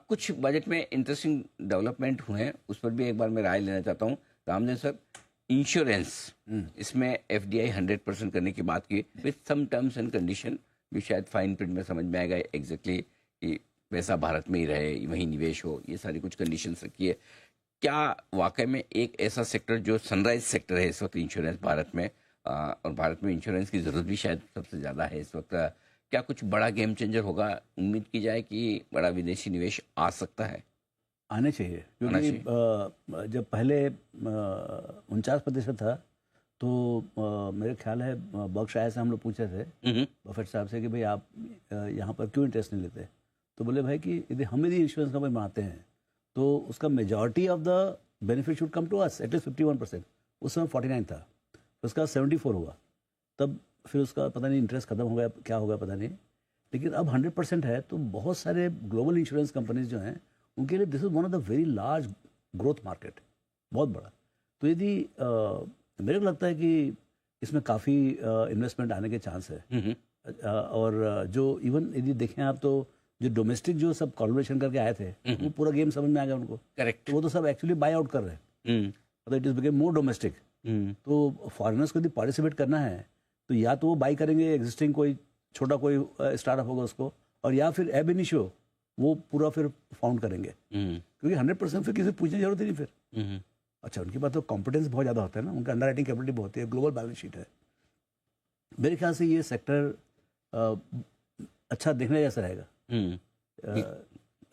कुछ बजट में इंटरेस्टिंग डेवलपमेंट हुए हैं, उस पर भी एक बार मैं राय लेना चाहता हूँ। रामदेव सर, इंश्योरेंस, इसमें एफडीआई 100% करने की बात की with some terms and condition, भी शायद फाइन प्रिंट में समझ में आएगा एग्जैक्टली कि पैसा भारत में ही रहे, वहीं निवेश हो, ये सारी कुछ कंडीशंस रखी है। क्या वाकई में एक ऐसा सेक्टर जो सनराइज सेक्टर है इस वक्त इंश्योरेंस भारत में, और भारत में इंश्योरेंस की ज़रूरत भी शायद सबसे ज़्यादा है इस वक्त, क्या कुछ बड़ा गेम चेंजर होगा? उम्मीद की जाए कि बड़ा विदेशी निवेश आ सकता है? आने चाहिए, क्योंकि जब पहले 49% था तो मेरे ख्याल है बर्कशायर से हम लोग पूछे थे बफेट साहब से कि भाई आप यहाँ पर क्यों इंटरेस्ट नहीं लेते, तो बोले भाई कि यदि हम यदि इंश्योरेंस कंपनी बनाते हैं तो उसका majority of the benefit should come to us, at least 51%। उस समय 49 था, उसका 74 हुआ, तब फिर उसका पता नहीं इंटरेस्ट खत्म हो गया, क्या होगा पता नहीं, लेकिन अब 100% है। तो बहुत सारे ग्लोबल इंश्योरेंस कंपनीज जो हैं उनके लिए this is one of the very large growth market, बहुत बड़ा। तो यदि मेरे को लगता है कि इसमें काफ़ी इन्वेस्टमेंट आने के चांस है। और जो इवन यदि देखें आप तो जो डोमेस्टिक जो सब कॉन्वर्सेशन करके आए थे वो पूरा गेम समझ में आ गया उनको। करेक्ट। तो वो तो सब एक्चुअली बाय आउट कर रहे हैं, मतलब it is become more domestic. तो फॉरेनर्स को यदि पार्टिसिपेट करना है तो या तो वो बाई करेंगे एग्जिस्टिंग कोई छोटा कोई स्टार्टअप होगा उसको, और या फिर एब इनिशियो वो पूरा फिर फाउंड करेंगे, क्योंकि 100% फिर किसी से पूछने की जरूरत ही नहीं फिर। अच्छा, उनके पास तो कॉम्पिटेंस बहुत ज़्यादा होता है ना, उनका अंडरराइटिंग कैपेबिलिटी बहुत है, ग्लोबल बैलेंस शीट है। मेरे ख्याल से ये सेक्टर अच्छा देखने जैसा रहेगा,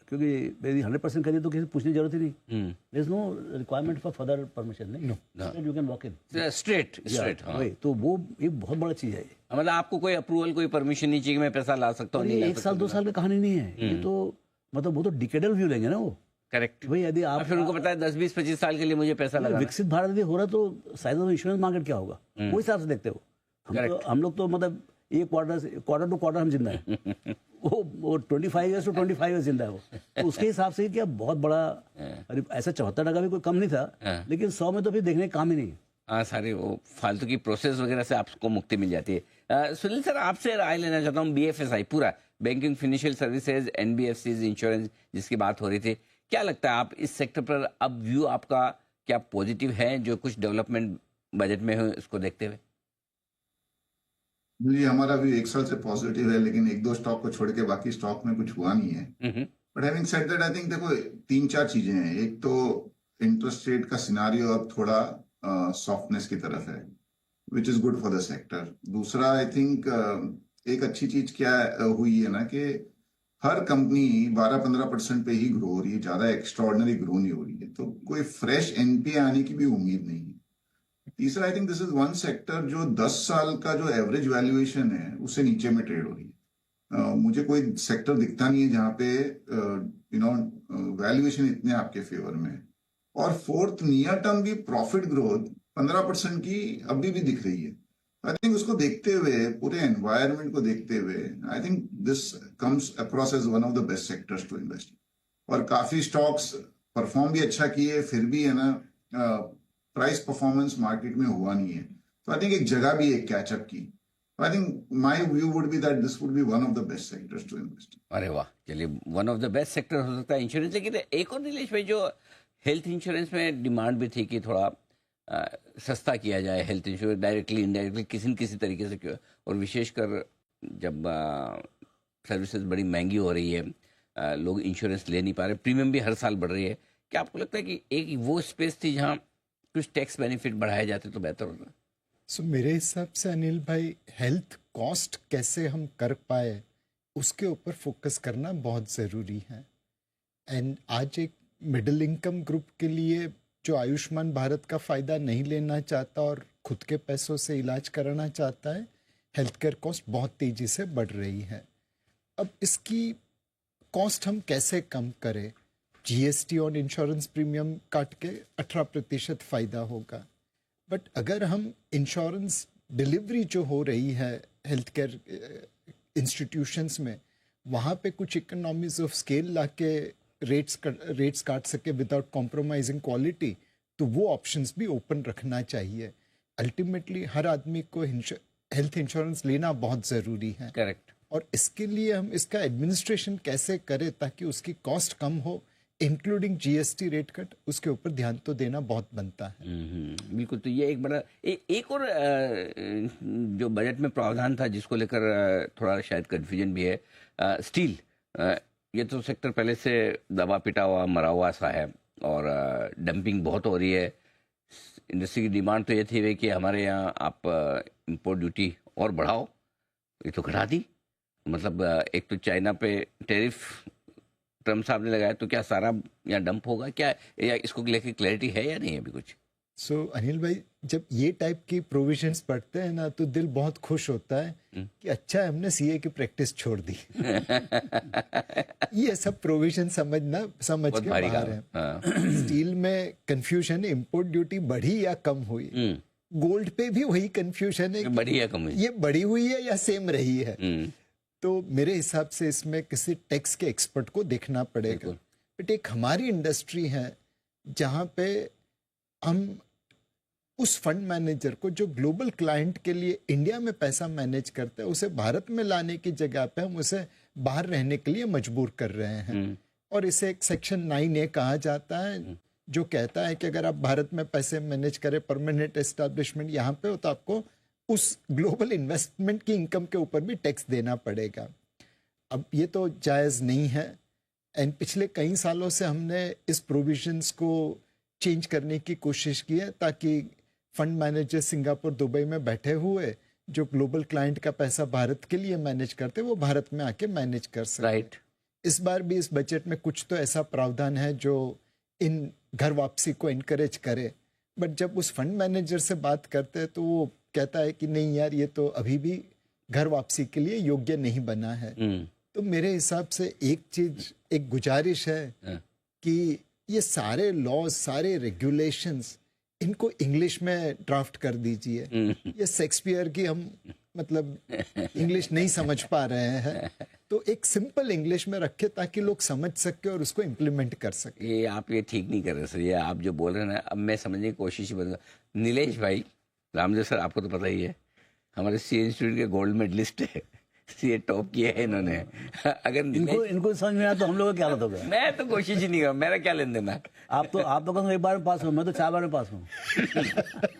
क्योंकि यदि 100% करिए तो किसी से पूछने की जरूरत ही नहीं। There is no requirement for further permission, नहीं, you can walk in straight. वही तो वो एक बहुत बड़ा चीज़ है। मतलब आपको कोई अप्रूवल, कोई परमिशन नहीं चाहिए कि मैं पैसा ला सकता हूँ, नहीं ला एक साल 2 साल की कहानी नहीं है ये, तो मतलब वो तो डिकेडल व्यू लेंगे ना वो। करेक्ट। भाई यदि आप फिर उनको पता है 10, 20, 25 साल के लिए मुझे पैसा लगा। विकसित भारत यदि हो रहा तो साइज ऑफ इंश्योरेंस मार्केट क्या होगा वो हिसाब से देखते हो। हम लोग तो मतलब एक क्वार्टर टू क्वार्टर हम जिंदा है, वो 25 ईयर्स टू 25 ईयर्स जिंदा है वो। तो उसके हिसाब से क्या बहुत बड़ा, ऐसा 74 भी कोई कम नहीं था, लेकिन 100 में तो फिर देखने का काम ही नहीं। हाँ, सारे वो फालतू की प्रोसेस वगैरह से आपको मुक्ति मिल जाती है। सुनील सर, आपसे राय लेना चाहता हूँ। BFSI पूरा banking, financial services, NBFCs, insurance जिसकी बात हो रही थी, क्या लगता है आप इस सेक्टर पर अब व्यू आपका क्या पॉजिटिव है जो कुछ डेवलपमेंट बजट में हो उसको देखते हुए? जी, हमारा भी 1 साल से पॉजिटिव है, लेकिन 1-2 स्टॉक को छोड़ के बाकी स्टॉक में कुछ हुआ नहीं है। But having said that, I think देखो 3-4 चीजें हैं। एक तो इंटरेस्ट रेट का सिनारियो अब थोड़ा सॉफ्टनेस की तरफ है, which is good for the sector. दूसरा, आई थिंक एक अच्छी चीज क्या हुई है ना कि हर कंपनी 12-15% पे ही ग्रो हो रही है, ज्यादा एक्स्ट्राऑर्डिनरी ग्रो नहीं हो रही है, तो कोई फ्रेश NPA आने की भी उम्मीद नहीं है। तीसरा, आई think this is one sector जो 10 साल का जो एवरेज वैल्यूएशन है उससे नीचे में ट्रेड हो रही है। मुझे कोई सेक्टर दिखता नहीं है जहां पे वैल्यूएशन इतने आपके फेवर में है। और फोर्थ, नियर टर्म भी प्रॉफिट ग्रोथ 15% की अभी भी दिख रही है। आई थिंक उसको देखते हुए, पूरे एनवायरनमेंट को देखते हुए, I think this comes across as one of the best sectors to invest. और काफी स्टॉक्स परफॉर्म भी अच्छा किए, फिर भी है ना प्राइस परफॉर्मेंस मार्केट में हुआ नहीं है। तो आई थिंक एक जगह भी एक कैचअप की। I think my view would be that this would be one of the best sectors to invest. अरे वाह, चलिए, one of the best sector हो सकता है इंश्योरेंस। लेकिन एक और नीलेश भाई, जो हेल्थ इंश्योरेंस में डिमांड भी थी कि थोड़ा सस्ता किया जाए हेल्थ इंश्योरेंस, डायरेक्टली इनडायरेक्टली किसी न किसी तरीके से क्यों, और विशेषकर जब सर्विसेज बड़ी महंगी हो रही है, लोग इंश्योरेंस ले नहीं पा रहे, प्रीमियम भी हर साल बढ़ रही है। क्या आपको लगता है कि एक वो स्पेस थी जहाँ कुछ टैक्स बेनिफिट बढ़ाए जाते तो बेहतर होता? सो मेरे हिसाब से अनिल भाई, हेल्थ कॉस्ट कैसे हम कर पाए उसके ऊपर फोकस करना बहुत ज़रूरी है। एंड आज एक मिडिल इनकम ग्रुप के लिए जो आयुष्मान भारत का फ़ायदा नहीं लेना चाहता और खुद के पैसों से इलाज कराना चाहता है, हेल्थ केयर कॉस्ट बहुत तेज़ी से बढ़ रही है। अब इसकी कॉस्ट हम कैसे कम करें? GST ऑन इंश्योरेंस प्रीमियम काट के 18% फ़ायदा होगा। बट अगर हम इंश्योरेंस डिलीवरी जो हो रही है हेल्थ केयर इंस्टीट्यूशंस में, वहाँ पे कुछ इकोनॉमीज ऑफ स्केल ला के रेट्स काट सके विदाउट कॉम्प्रोमाइजिंग क्वालिटी, तो वो ऑप्शंस भी ओपन रखना चाहिए। अल्टीमेटली हर आदमी को हेल्थ इंश्योरेंस लेना बहुत ज़रूरी है। करेक्ट। और इसके लिए हम इसका एडमिनिस्ट्रेशन कैसे करें ताकि उसकी कॉस्ट कम हो, इंक्लूडिंग जीएसटी रेट कट, उसके ऊपर ध्यान तो देना बहुत बनता है। बिल्कुल। तो ये एक बड़ा एक और जो बजट में प्रावधान था जिसको लेकर थोड़ा शायद कंफ्यूजन भी है, स्टील। ये तो सेक्टर पहले से दबा पिटा हुआ मरा हुआ सा है और डंपिंग बहुत हो रही है। इंडस्ट्री की डिमांड तो ये थी कि हमारे यहाँ आप इंपोर्ट ड्यूटी और बढ़ाओ, ये तो घटा दी। मतलब एक तो चाइना पे टैरिफ ट्रम्प साहब ने लगाया, तो क्या सारा यहाँ डंप होगा क्या, या इसको लेके क्लैरिटी है या नहीं अभी कुछ? अनिल भाई, जब ये टाइप की प्रोविजंस पढ़ते हैं ना तो दिल बहुत खुश होता है कि अच्छा है हमने सीए की प्रैक्टिस छोड़ दी। ये सब प्रोविजन समझ के बाहर है। स्टील में कंफ्यूजन है, इंपोर्ट ड्यूटी बढ़ी या कम हुई। गोल्ड पे भी वही कंफ्यूजन है, बढ़ी या कम हुई, ये बढ़ी हुई है या सेम रही है। तो मेरे हिसाब से इसमें किसी टैक्स के एक्सपर्ट को देखना पड़ेगा। बट एक हमारी इंडस्ट्री है जहाँ पे हम उस फंड मैनेजर को जो ग्लोबल क्लाइंट के लिए इंडिया में पैसा मैनेज करता है, उसे भारत में लाने की जगह पे हम उसे बाहर रहने के लिए मजबूर कर रहे हैं। और इसे एक सेक्शन 9A कहा जाता है, जो कहता है कि अगर आप भारत में पैसे मैनेज करें, परमानेंट एस्टैब्लिशमेंट यहाँ पे हो, तो आपको उस ग्लोबल इन्वेस्टमेंट की इनकम के ऊपर भी टैक्स देना पड़ेगा। अब ये तो जायज़ नहीं है, एंड पिछले कई सालों से हमने इस प्रोविजंस को चेंज करने की कोशिश की है ताकि फंड मैनेजर सिंगापुर, दुबई में बैठे हुए जो ग्लोबल क्लाइंट का पैसा भारत के लिए मैनेज करते, वो भारत में आके मैनेज कर सके। राइट। इस बार भी इस बजट में कुछ तो ऐसा प्रावधान है जो इन घर वापसी को इनकरेज करे। बट जब उस फंड मैनेजर से बात करते हैं तो वो कहता है कि नहीं यार, ये तो अभी भी घर वापसी के लिए योग्य नहीं बना है। तो मेरे हिसाब से एक चीज, एक गुजारिश है कि ये सारे लॉज, सारे रेगुलेशंस, इनको इंग्लिश में ड्राफ्ट कर दीजिए। ये शेक्सपियर की हम मतलब इंग्लिश नहीं समझ पा रहे हैं, तो एक सिंपल इंग्लिश में रखे ताकि लोग समझ सके और उसको इम्प्लीमेंट कर सके। ये आप ये ठीक नहीं कर रहे सर, ये आप जो बोल रहे हैं ना, अब मैं समझने की कोशिश करूँगा। नीलेश भाई, रामदेव सर आपको तो पता ही है, हमारे सीए इंस्टीट्यूट के गोल्ड मेडलिस्ट है, सीए टॉप किया है इन्होंने। अगर इनको समझ में आया तो हम लोगों का क्या हालत होगा? मैं तो कोशिश ही नहीं कर, मेरा क्या लेन देना। आप तो कम एक बार में पास हो, मैं तो 4 बार में पास हूँ।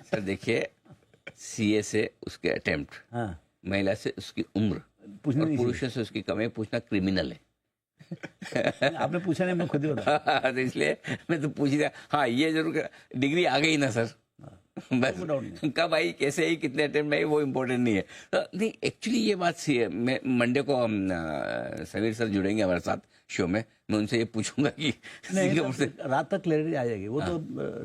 सर देखिए, सीए से उसके अटेम्प्ट, महिला से उसकी उम्र, और पुरुषों से उसकी कमाई पूछना क्रिमिनल है। आपने पूछा नहीं, मैं खुद ही बता। तो इसलिए मैं तो पूछ रहा। हाँ, ये जरूर डिग्री आ गई ना सर, बस कब आई, कैसे आई, कितने अटेम्प्ट में आई, वो इम्पोर्टेंट नहीं है। तो नहीं, एक्चुअली ये बात सी है। मैं मंडे को समीर सर जुड़ेंगे हमारे साथ शो में, मैं उनसे ये पूछूंगा कि सिंगापुर से रात तक क्लैरिटी आ जाएगी। वो तो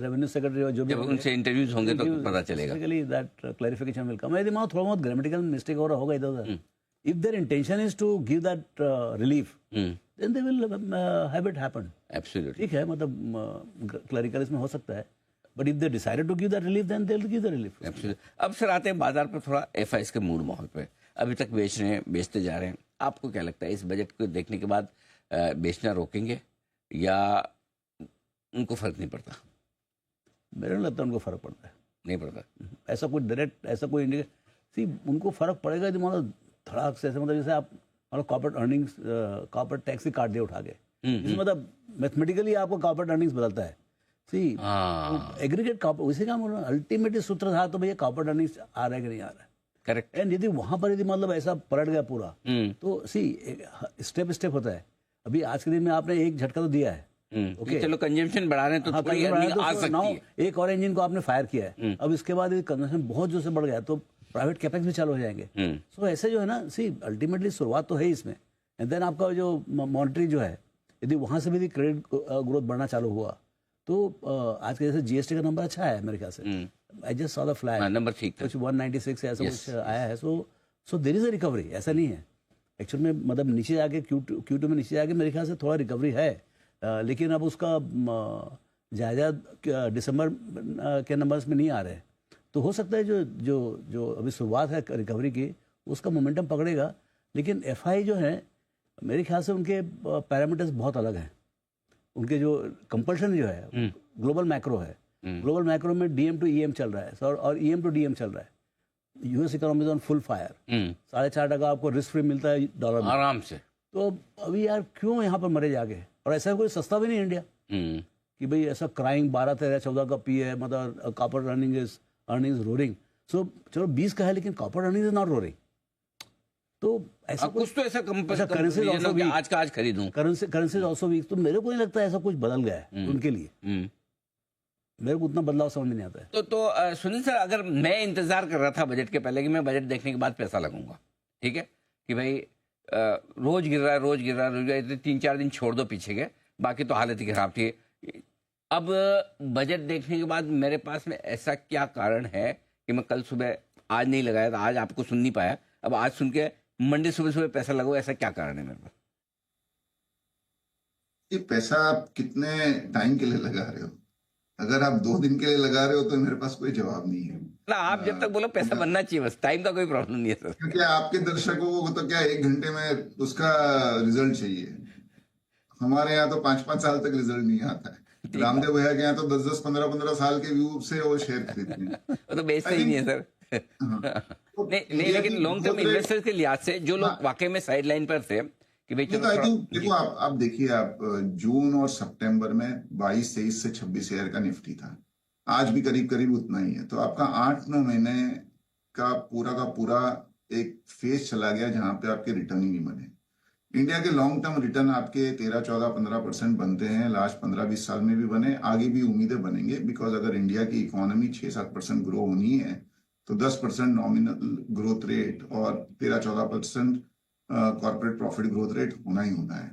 रेवेन्यू सेक्रेटरी जो भी उनसे इंटरव्यूज होंगे तो पता चलेगा। That clarification will come. मेरे दिमाग थोड़ा बहुत ग्रामेटिकल मिस्टेक हो रहा होगा इधर उधर। If there intention is to give that relief, then they will have it happen. Absolutely, ठीक है, मतलब क्लरिकल इसमें हो सकता है, but if they decided to give that relief, then they will give the relief. Absolutely. अब sir आते हैं बाजार पर, थोड़ा एफआईएस के मूड माहौल पे। अभी तक बेच रहे हैं, बेचते जा रहे हैं। आपको क्या लगता है, इस बजट को देखने के बाद बेचना रोकेंगे या उनको फर्क नहीं पड़ता? मेरे को लगता है उनको फर्क पड़ता है। नहीं पड़ता? ऐसा कोई डायरेक्ट, ऐसा कोई इंडिकेट, उनको फर्क पड़ेगा जो मतलब धड़ाक से, ऐसे मतलब जैसे आप मतलब कॉर्पोरेट अर्निंग्स, कॉर्पोरेट टैक्स ही काट दिया उठा के, मतलब मैथमेटिकली आपको कॉर्पोरेट अर्निंग्स बदलता है। सी एग्रीगेट कॉर्पोरेट, उसी का मतलब अल्टीमेटली सूत्र था, तो भैया कॉर्पोरेट अर्निंग्स आ रहा है कि नहीं आ रहा है। करेक्ट। एंड यदि वहां पर यदि मतलब ऐसा पलट गया पूरा, तो सी स्टेप स्टेप होता है। अभी आज के दिन में आपने एक झटका तो दिया है, ओके, चलो कंजम्पशन बढ़ा रहे हैं तो थोड़ी अर्निंग आ सकती है। एक और इंजन को आपने फायर किया है, अब इसके बाद यदि कंजम्पशन बहुत जोर से बढ़ गया तो प्राइवेट कैपेक्स भी चालू हो जाएंगे। सो ऐसे जो है ना, सी अल्टीमेटली शुरुआत तो है इसमें, एंड देन आपका जो मॉनिटरी जो है, यदि वहां से भी क्रेडिट ग्रोथ बढ़ना चालू हुआ तो आज के जैसे जीएसटी का नंबर अच्छा है मेरे ख्याल से। I just saw the flag, number ठीक था, कुछ 196 ऐसा कुछ आया है। So there is a recovery, ऐसा नहीं है एक्चुअल में, मतलब नीचे जाके Q2 में नीचे जाके मेरे ख्याल से थोड़ा रिकवरी है, लेकिन अब उसका जायजा दिसंबर के नंबर्स में नहीं आ रहे। तो हो सकता है जो जो जो अभी शुरुआत है रिकवरी की, उसका मोमेंटम पकड़ेगा। लेकिन एफआई जो है मेरे ख्याल से उनके पैरामीटर्स बहुत अलग हैं। उनके जो कंपल्शन जो है ग्लोबल मैक्रो है, ग्लोबल मैक्रो में डीएम टू ईएम चल रहा है और ईएम टू डीएम चल रहा है। US economy on full fire, 4.5% आपको रिस्क फ्री मिलता है डॉलर में आराम से। तो अभी यार क्यों यहाँ पर मरे जाके, और ऐसा कोई सस्ता भी नहीं इंडिया कि भाई ऐसा क्राइम 12, 13, 14 का पी है, मतलब कॉपर अर्निंग इज रोरिंग। सो चलो 20 का है लेकिन copper earning is not roaring. तो ऐसा कुछ तो ऐसा करेंसी आज का आज खरीदूं, करेंसी ऑल्सो वीक। तो मेरे को नहीं लगता ऐसा कुछ बदल गया है उनके लिए। मेरे को उतना बदलाव समझ में नहीं आता है। तो सुनील सर, अगर मैं इंतजार कर रहा था बजट के पहले कि मैं बजट देखने के बाद पैसा लगाऊंगा, ठीक है, कि भाई रोज गिर रहा है, रोज गिर रहा है, 3-4 दिन छोड़ दो पीछे के, बाकी तो हालत ही खराब थी। अब बजट देखने के बाद मेरे पास में ऐसा क्या कारण है कि मैं कल सुबह आज नहीं लगाया था, आज आपको सुन नहीं पाया, अब आज सुन के मंडे सुबह सुबह पैसा लगाओ, ऐसा क्या कारण है मेरे पास? ये पैसा आप कितने टाइम के लिए लगा रहे हो? अगर आप 2 दिन के लिए लगा रहे हो तो मेरे पास कोई जवाब नहीं है ना। आप जब तक बोलो पैसा बनना चाहिए, बस टाइम का कोई प्रॉब्लम नहीं है सर। क्योंकि आपके दर्शकों को तो क्या 1 घंटे में उसका रिजल्ट चाहिए। हमारे यहाँ तो 5-5 साल तक रिजल्ट नहीं आता है। रामदेव भैया के यहाँ तो 10-10, 15-15 साल के व्यू से वो शेयर खरीदते हैं। वो तो बेचते ही नहीं है सर। नहीं, लेकिन लॉन्ग टर्म इन्वेस्टर्स के लिहाज से जो लोग वाकई में साइड लाइन पर थे कि भाई चलो, देखो आप देखिए, आप जून और सितंबर में 22, 23 से 26 शेयर का निफ्टी था, आज भी करीब करीब उतना ही है। तो आपका 8-9 महीने का पूरा एक फेज चला गया जहां पे आपके रिटर्न ही नहीं बने। इंडिया के लॉन्ग टर्म रिटर्न आपके 13, 14, 15% बनते हैं, लास्ट 15-20 साल में भी बने, आगे भी उम्मीदें बनेंगे। बिकॉज अगर इंडिया की इकोनॉमी 6-7% ग्रो होनी है तो 10% नॉमिनल ग्रोथ रेट और 13-14% कॉर्पोरेट प्रॉफिट ग्रोथ रेट होना ही होना है।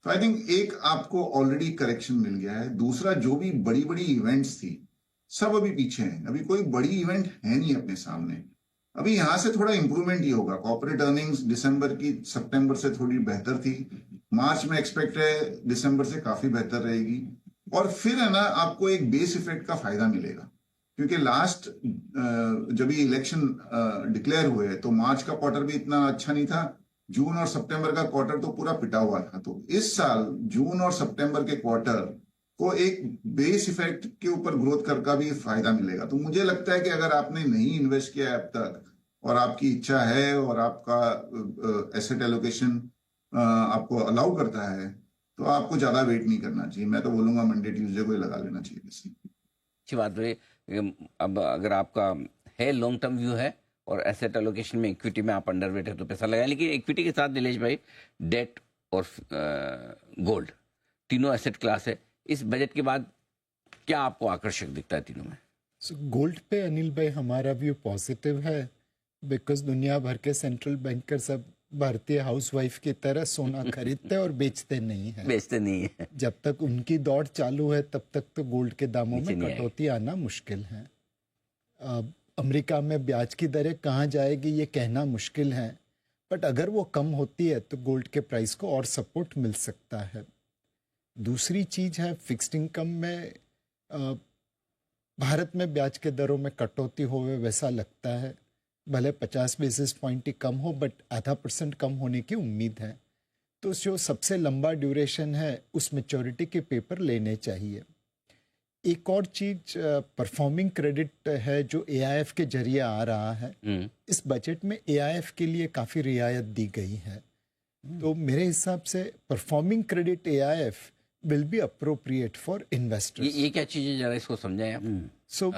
तो आई थिंक एक आपको ऑलरेडी करेक्शन मिल गया है। दूसरा, जो भी बड़ी बड़ी इवेंट्स थी सब अभी पीछे हैं, अभी कोई बड़ी इवेंट है नहीं अपने सामने। अभी यहां से थोड़ा इंप्रूवमेंट ही होगा। कॉर्पोरेट अर्निंग्स दिसंबर की सितंबर से थोड़ी बेहतर थी, मार्च में एक्सपेक्ट है दिसंबर से काफी बेहतर रहेगी। और फिर है ना, आपको एक बेस इफेक्ट का फायदा मिलेगा, क्योंकि लास्ट जब ये इलेक्शन डिक्लेयर हुए तो मार्च का क्वार्टर भी इतना अच्छा नहीं था, जून और सितंबर का क्वार्टर तो पूरा पिटा हुआ था। तो इस साल जून और सितंबर के क्वार्टर को एक बेस इफेक्ट के ऊपर ग्रोथ कर का भी फायदा मिलेगा। तो मुझे लगता है कि अगर आपने नहीं इन्वेस्ट किया है अब तक और आपकी इच्छा है और आपका एसेट एलोकेशन आपको अलाउ करता है, तो आपको ज्यादा वेट नहीं करना चाहिए। मैं तो बोलूंगा मंडे ट्यूसडे को ही लगा लेना चाहिए। अच्छी बात है। अब अगर आपका है लॉन्ग टर्म व्यू है और एसेट एलोकेशन में इक्विटी में आप अंडरवेट है तो पैसा लगाए, लेकिन इक्विटी के साथ नीलेश भाई डेट और गोल्ड तीनों एसेट क्लास है। इस बजट के बाद क्या आपको आकर्षक दिखता है तीनों में? गोल्ड पे अनिल भाई हमारा व्यू पॉजिटिव है, बिकॉज दुनिया भर के सेंट्रल बैंकर सब भारतीय हाउसवाइफ की तरह सोना खरीदते और बेचते नहीं है। जब तक उनकी दौड़ चालू है तब तक तो गोल्ड के दामों में कटौती आना मुश्किल है। अमेरिका में ब्याज की दरें कहाँ जाएगी ये कहना मुश्किल है, बट अगर वो कम होती है तो गोल्ड के प्राइस को और सपोर्ट मिल सकता है। दूसरी चीज है फिक्स्ड इनकम में भारत में ब्याज के दरों में कटौती होवे वैसा लगता है, भले 50 बेसिस पॉइंट ही कम हो बट 0.5% कम होने की उम्मीद है। तो जो सबसे लंबा ड्यूरेशन है उस मैच्योरिटी के पेपर लेने चाहिए। एक और चीज परफॉर्मिंग क्रेडिट है जो एआईएफ के जरिए आ रहा है। इस बजट में एआईएफ के लिए काफी रियायत दी गई है, तो मेरे हिसाब से performing credit AIF will be appropriate for investors. ये क्या चीज है, जरा इसको समझाएं आप। सो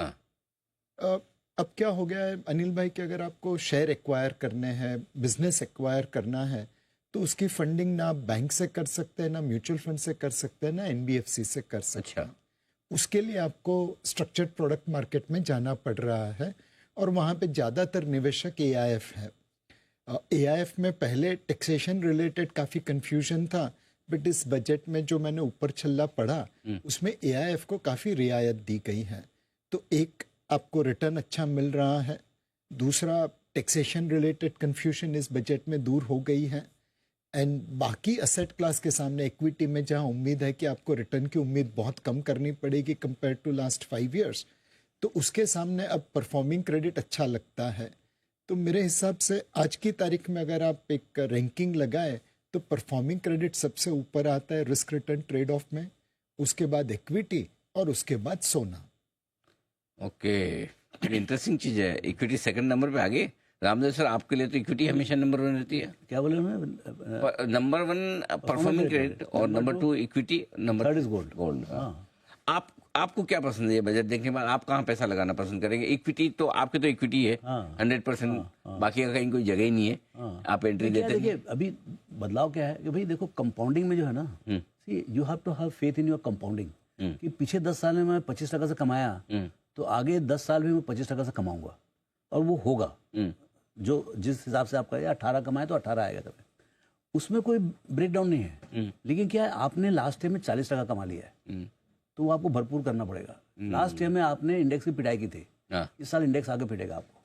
अब क्या हो गया है अनिल भाई कि अगर आपको शेयर एक्वायर करने हैं, बिजनेस एक्वायर करना है, तो उसकी फंडिंग ना बैंक से कर सकते हैं, ना म्यूचुअल फंड से कर सकते हैं, ना एनबीएफसी से कर सकते हैं। उसके लिए आपको स्ट्रक्चर्ड प्रोडक्ट मार्केट में जाना पड़ रहा है और वहाँ पे ज़्यादातर निवेशक एआईएफ है। एआईएफ में पहले टैक्सेशन रिलेटेड काफ़ी कन्फ्यूजन था, बट इस बजट में जो मैंने ऊपर छल्ला पढ़ा उसमें एआईएफ को काफ़ी रियायत दी गई है। तो एक आपको रिटर्न अच्छा मिल रहा है, दूसरा टैक्सेशन रिलेटेड कन्फ्यूजन इस बजट में दूर हो गई है, एंड बाकी असेट क्लास के सामने इक्विटी में जहां उम्मीद है कि आपको रिटर्न की उम्मीद बहुत कम करनी पड़ेगी कंपेयर टू लास्ट 5 years, तो उसके सामने अब परफॉर्मिंग क्रेडिट अच्छा लगता है। तो मेरे हिसाब से आज की तारीख में अगर आप एक रैंकिंग लगाए तो परफॉर्मिंग क्रेडिट सबसे ऊपर आता है रिस्क रिटर्न ट्रेड ऑफ में, उसके बाद इक्विटी और उसके बाद सोना। ओके, इंटरेस्टिंग चीज है। इक्विटी सेकंड नंबर पे आ गई। रामदेव सर, आपके लिए तो इक्विटी हमेशा नंबर 1 रहती है। क्या बोले उन्होंने? नंबर 1 परफॉर्मिंग क्रेडिट और number 2 equity, number 3rd is gold. Gold. आपको क्या पसंद है ये बजट देखने के बाद? आप कहाँ पैसा लगाना पसंद करेंगे? इक्विटी तो आपके तो इक्विटी है 100%, बाकी का कहीं कोई जगह ही नहीं है, आप एंट्री देते हैं। देखिए अभी बदलाव क्या है कि भाई देखो कंपाउंडिंग में जो है ना, see you have to have faith in your compounding, कि पीछे 10 साल में मैं 25% से कमाया तो आगे 10 साल में मैं 25% से कमाऊंगा, और वो होगा। जो जिस हिसाब से आपका 18 कमाए तो 18 आएगा कभी, उसमें कोई ब्रेक डाउन नहीं है। लेकिन क्या है, आपने लास्ट ईयर में 40% कमा लिया है तो वो आपको भरपूर करना पड़ेगा। लास्ट ईयर में आपने इंडेक्स की पिटाई की थी, इस साल इंडेक्स आगे पिटेगा आपको।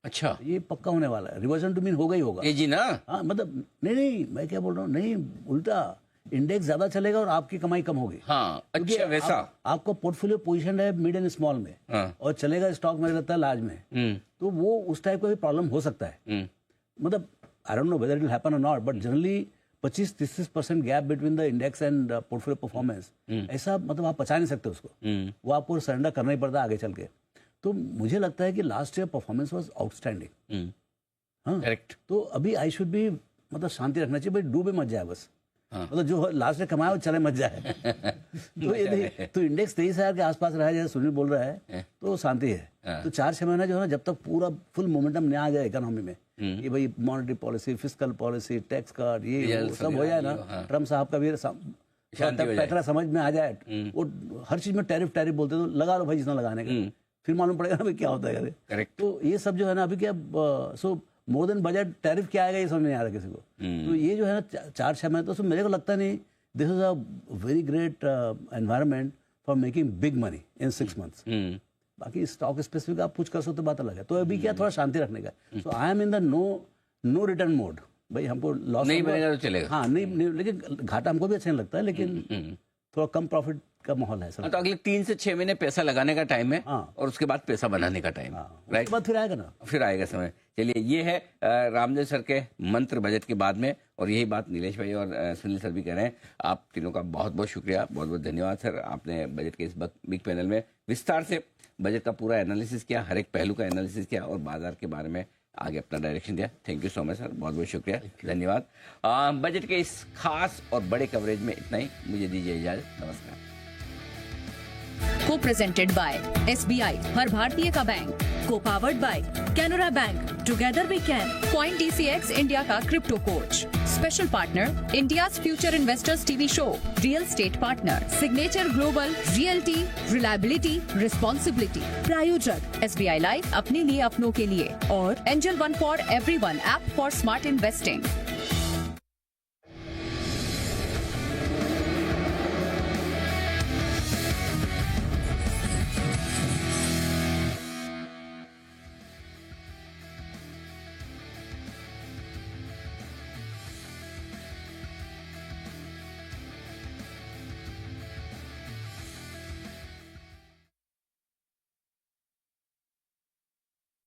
अच्छा, ये पक्का होने वाला है, रिवर्जन टू मीन होगा ही होगा। ये जी ना, हाँ मतलब नहीं मैं क्या बोल रहा हूँ, नहीं उल्टा, इंडेक्स ज्यादा चलेगा और आपकी कमाई कम होगी। हाँ, अच्छा वैसा आपका पोर्टफोलियो पोजीशन है मिड एंड स्मॉल में, और चलेगा स्टॉक में रहता है लार्ज में, तो वो उस टाइप का भी प्रॉब्लम हो सकता है। मतलब I don't know whether it will happen और not, but generally 25-30% gap between the index and portfolio performance, ऐसा मतलब आप पचा नहीं सकते उसको, वो आपको सरेंडर करना ही पड़ता है आगे चल के। तो मुझे लगता है कि last year performance was outstanding. हाँ करेक्ट। तो अभी आई शुड बी, मतलब शांति रखना चाहिए भाई, डूबे मत जाए बस। मतलब जो लास्ट ईयर कमाया वो चले मत जाए। तो ये तो इंडेक्स 23,000 के आसपास रहा है जैसे सुनील बोल रहा है, तो शांति है। तो 4-6 महीना जो है ना, जब तक पूरा फुल मोमेंटम नहीं आ जाए इकोनॉमी में, ये भाई monetary policy, fiscal policy, tax cut, ये वो सब हो जाए ना, ट्रम्प साहब का भी पैटरा समझ में आ जाए, वो हर चीज में टैरिफ बोलते तो लगा लो भाई जितना लगाने का, फिर मालूम पड़ेगा ना भाई क्या होता है। करेक्ट। तो ये सब जो है ना अभी क्या, सो मोर देन बजट टैरिफ क्या आएगा ये समझ नहीं आ रहा किसी को। तो ये जो है ना 4-6 महीने, तो मेरे को लगता नहीं this is a very great environment for making big money in 6 months। बाकी स्टॉक स्पेसिफिक आप पूछ कर सकते तो बात अलग है। तो अभी क्या थोड़ा शांति रखने का, so I am in the no return mode. भाई हमको लॉस नहीं बनेगा तो चलेगा। हाँ नहीं, लेकिन घाटा हमको भी अच्छा नहीं लगता है, लेकिन थोड़ा कम प्रॉफिट का माहौल है सर। तो अगले 3 से 6 महीने पैसा लगाने का टाइम है, और उसके बाद पैसा बनाने का टाइम, राइट, बाद फिर आएगा ना, फिर आएगा समय। चलिए, ये है रामदेव सर के मंत्र बजट के बाद में, और यही बात नीलेश भाई और सुनील सर भी कह रहे हैं। आप तीनों का बहुत बहुत शुक्रिया, बहुत बहुत धन्यवाद सर। आपने बजट के इस बिग पैनल में विस्तार से बजट का पूरा एनालिसिस किया, हर एक पहलू का एनालिसिस किया, और बाजार के बारे में आगे अपना डायरेक्शन दिया। Thank you so much sir, बहुत बहुत शुक्रिया, धन्यवाद। बजट के इस खास और बड़े कवरेज में इतना ही, मुझे दीजिए इजाजत, नमस्कार। को प्रेजेंटेड बाय SBI, हर भारतीय का बैंक। Co powered by Canara Bank, together we can. Point DCX India का crypto coach. Special partner India future investors TV show. Real estate partner signature global, realty, reliability, responsibility. प्रायोजक SBI लाइफ, अपने लिए अपनों के लिए, और angel 1 for everyone app for smart investing.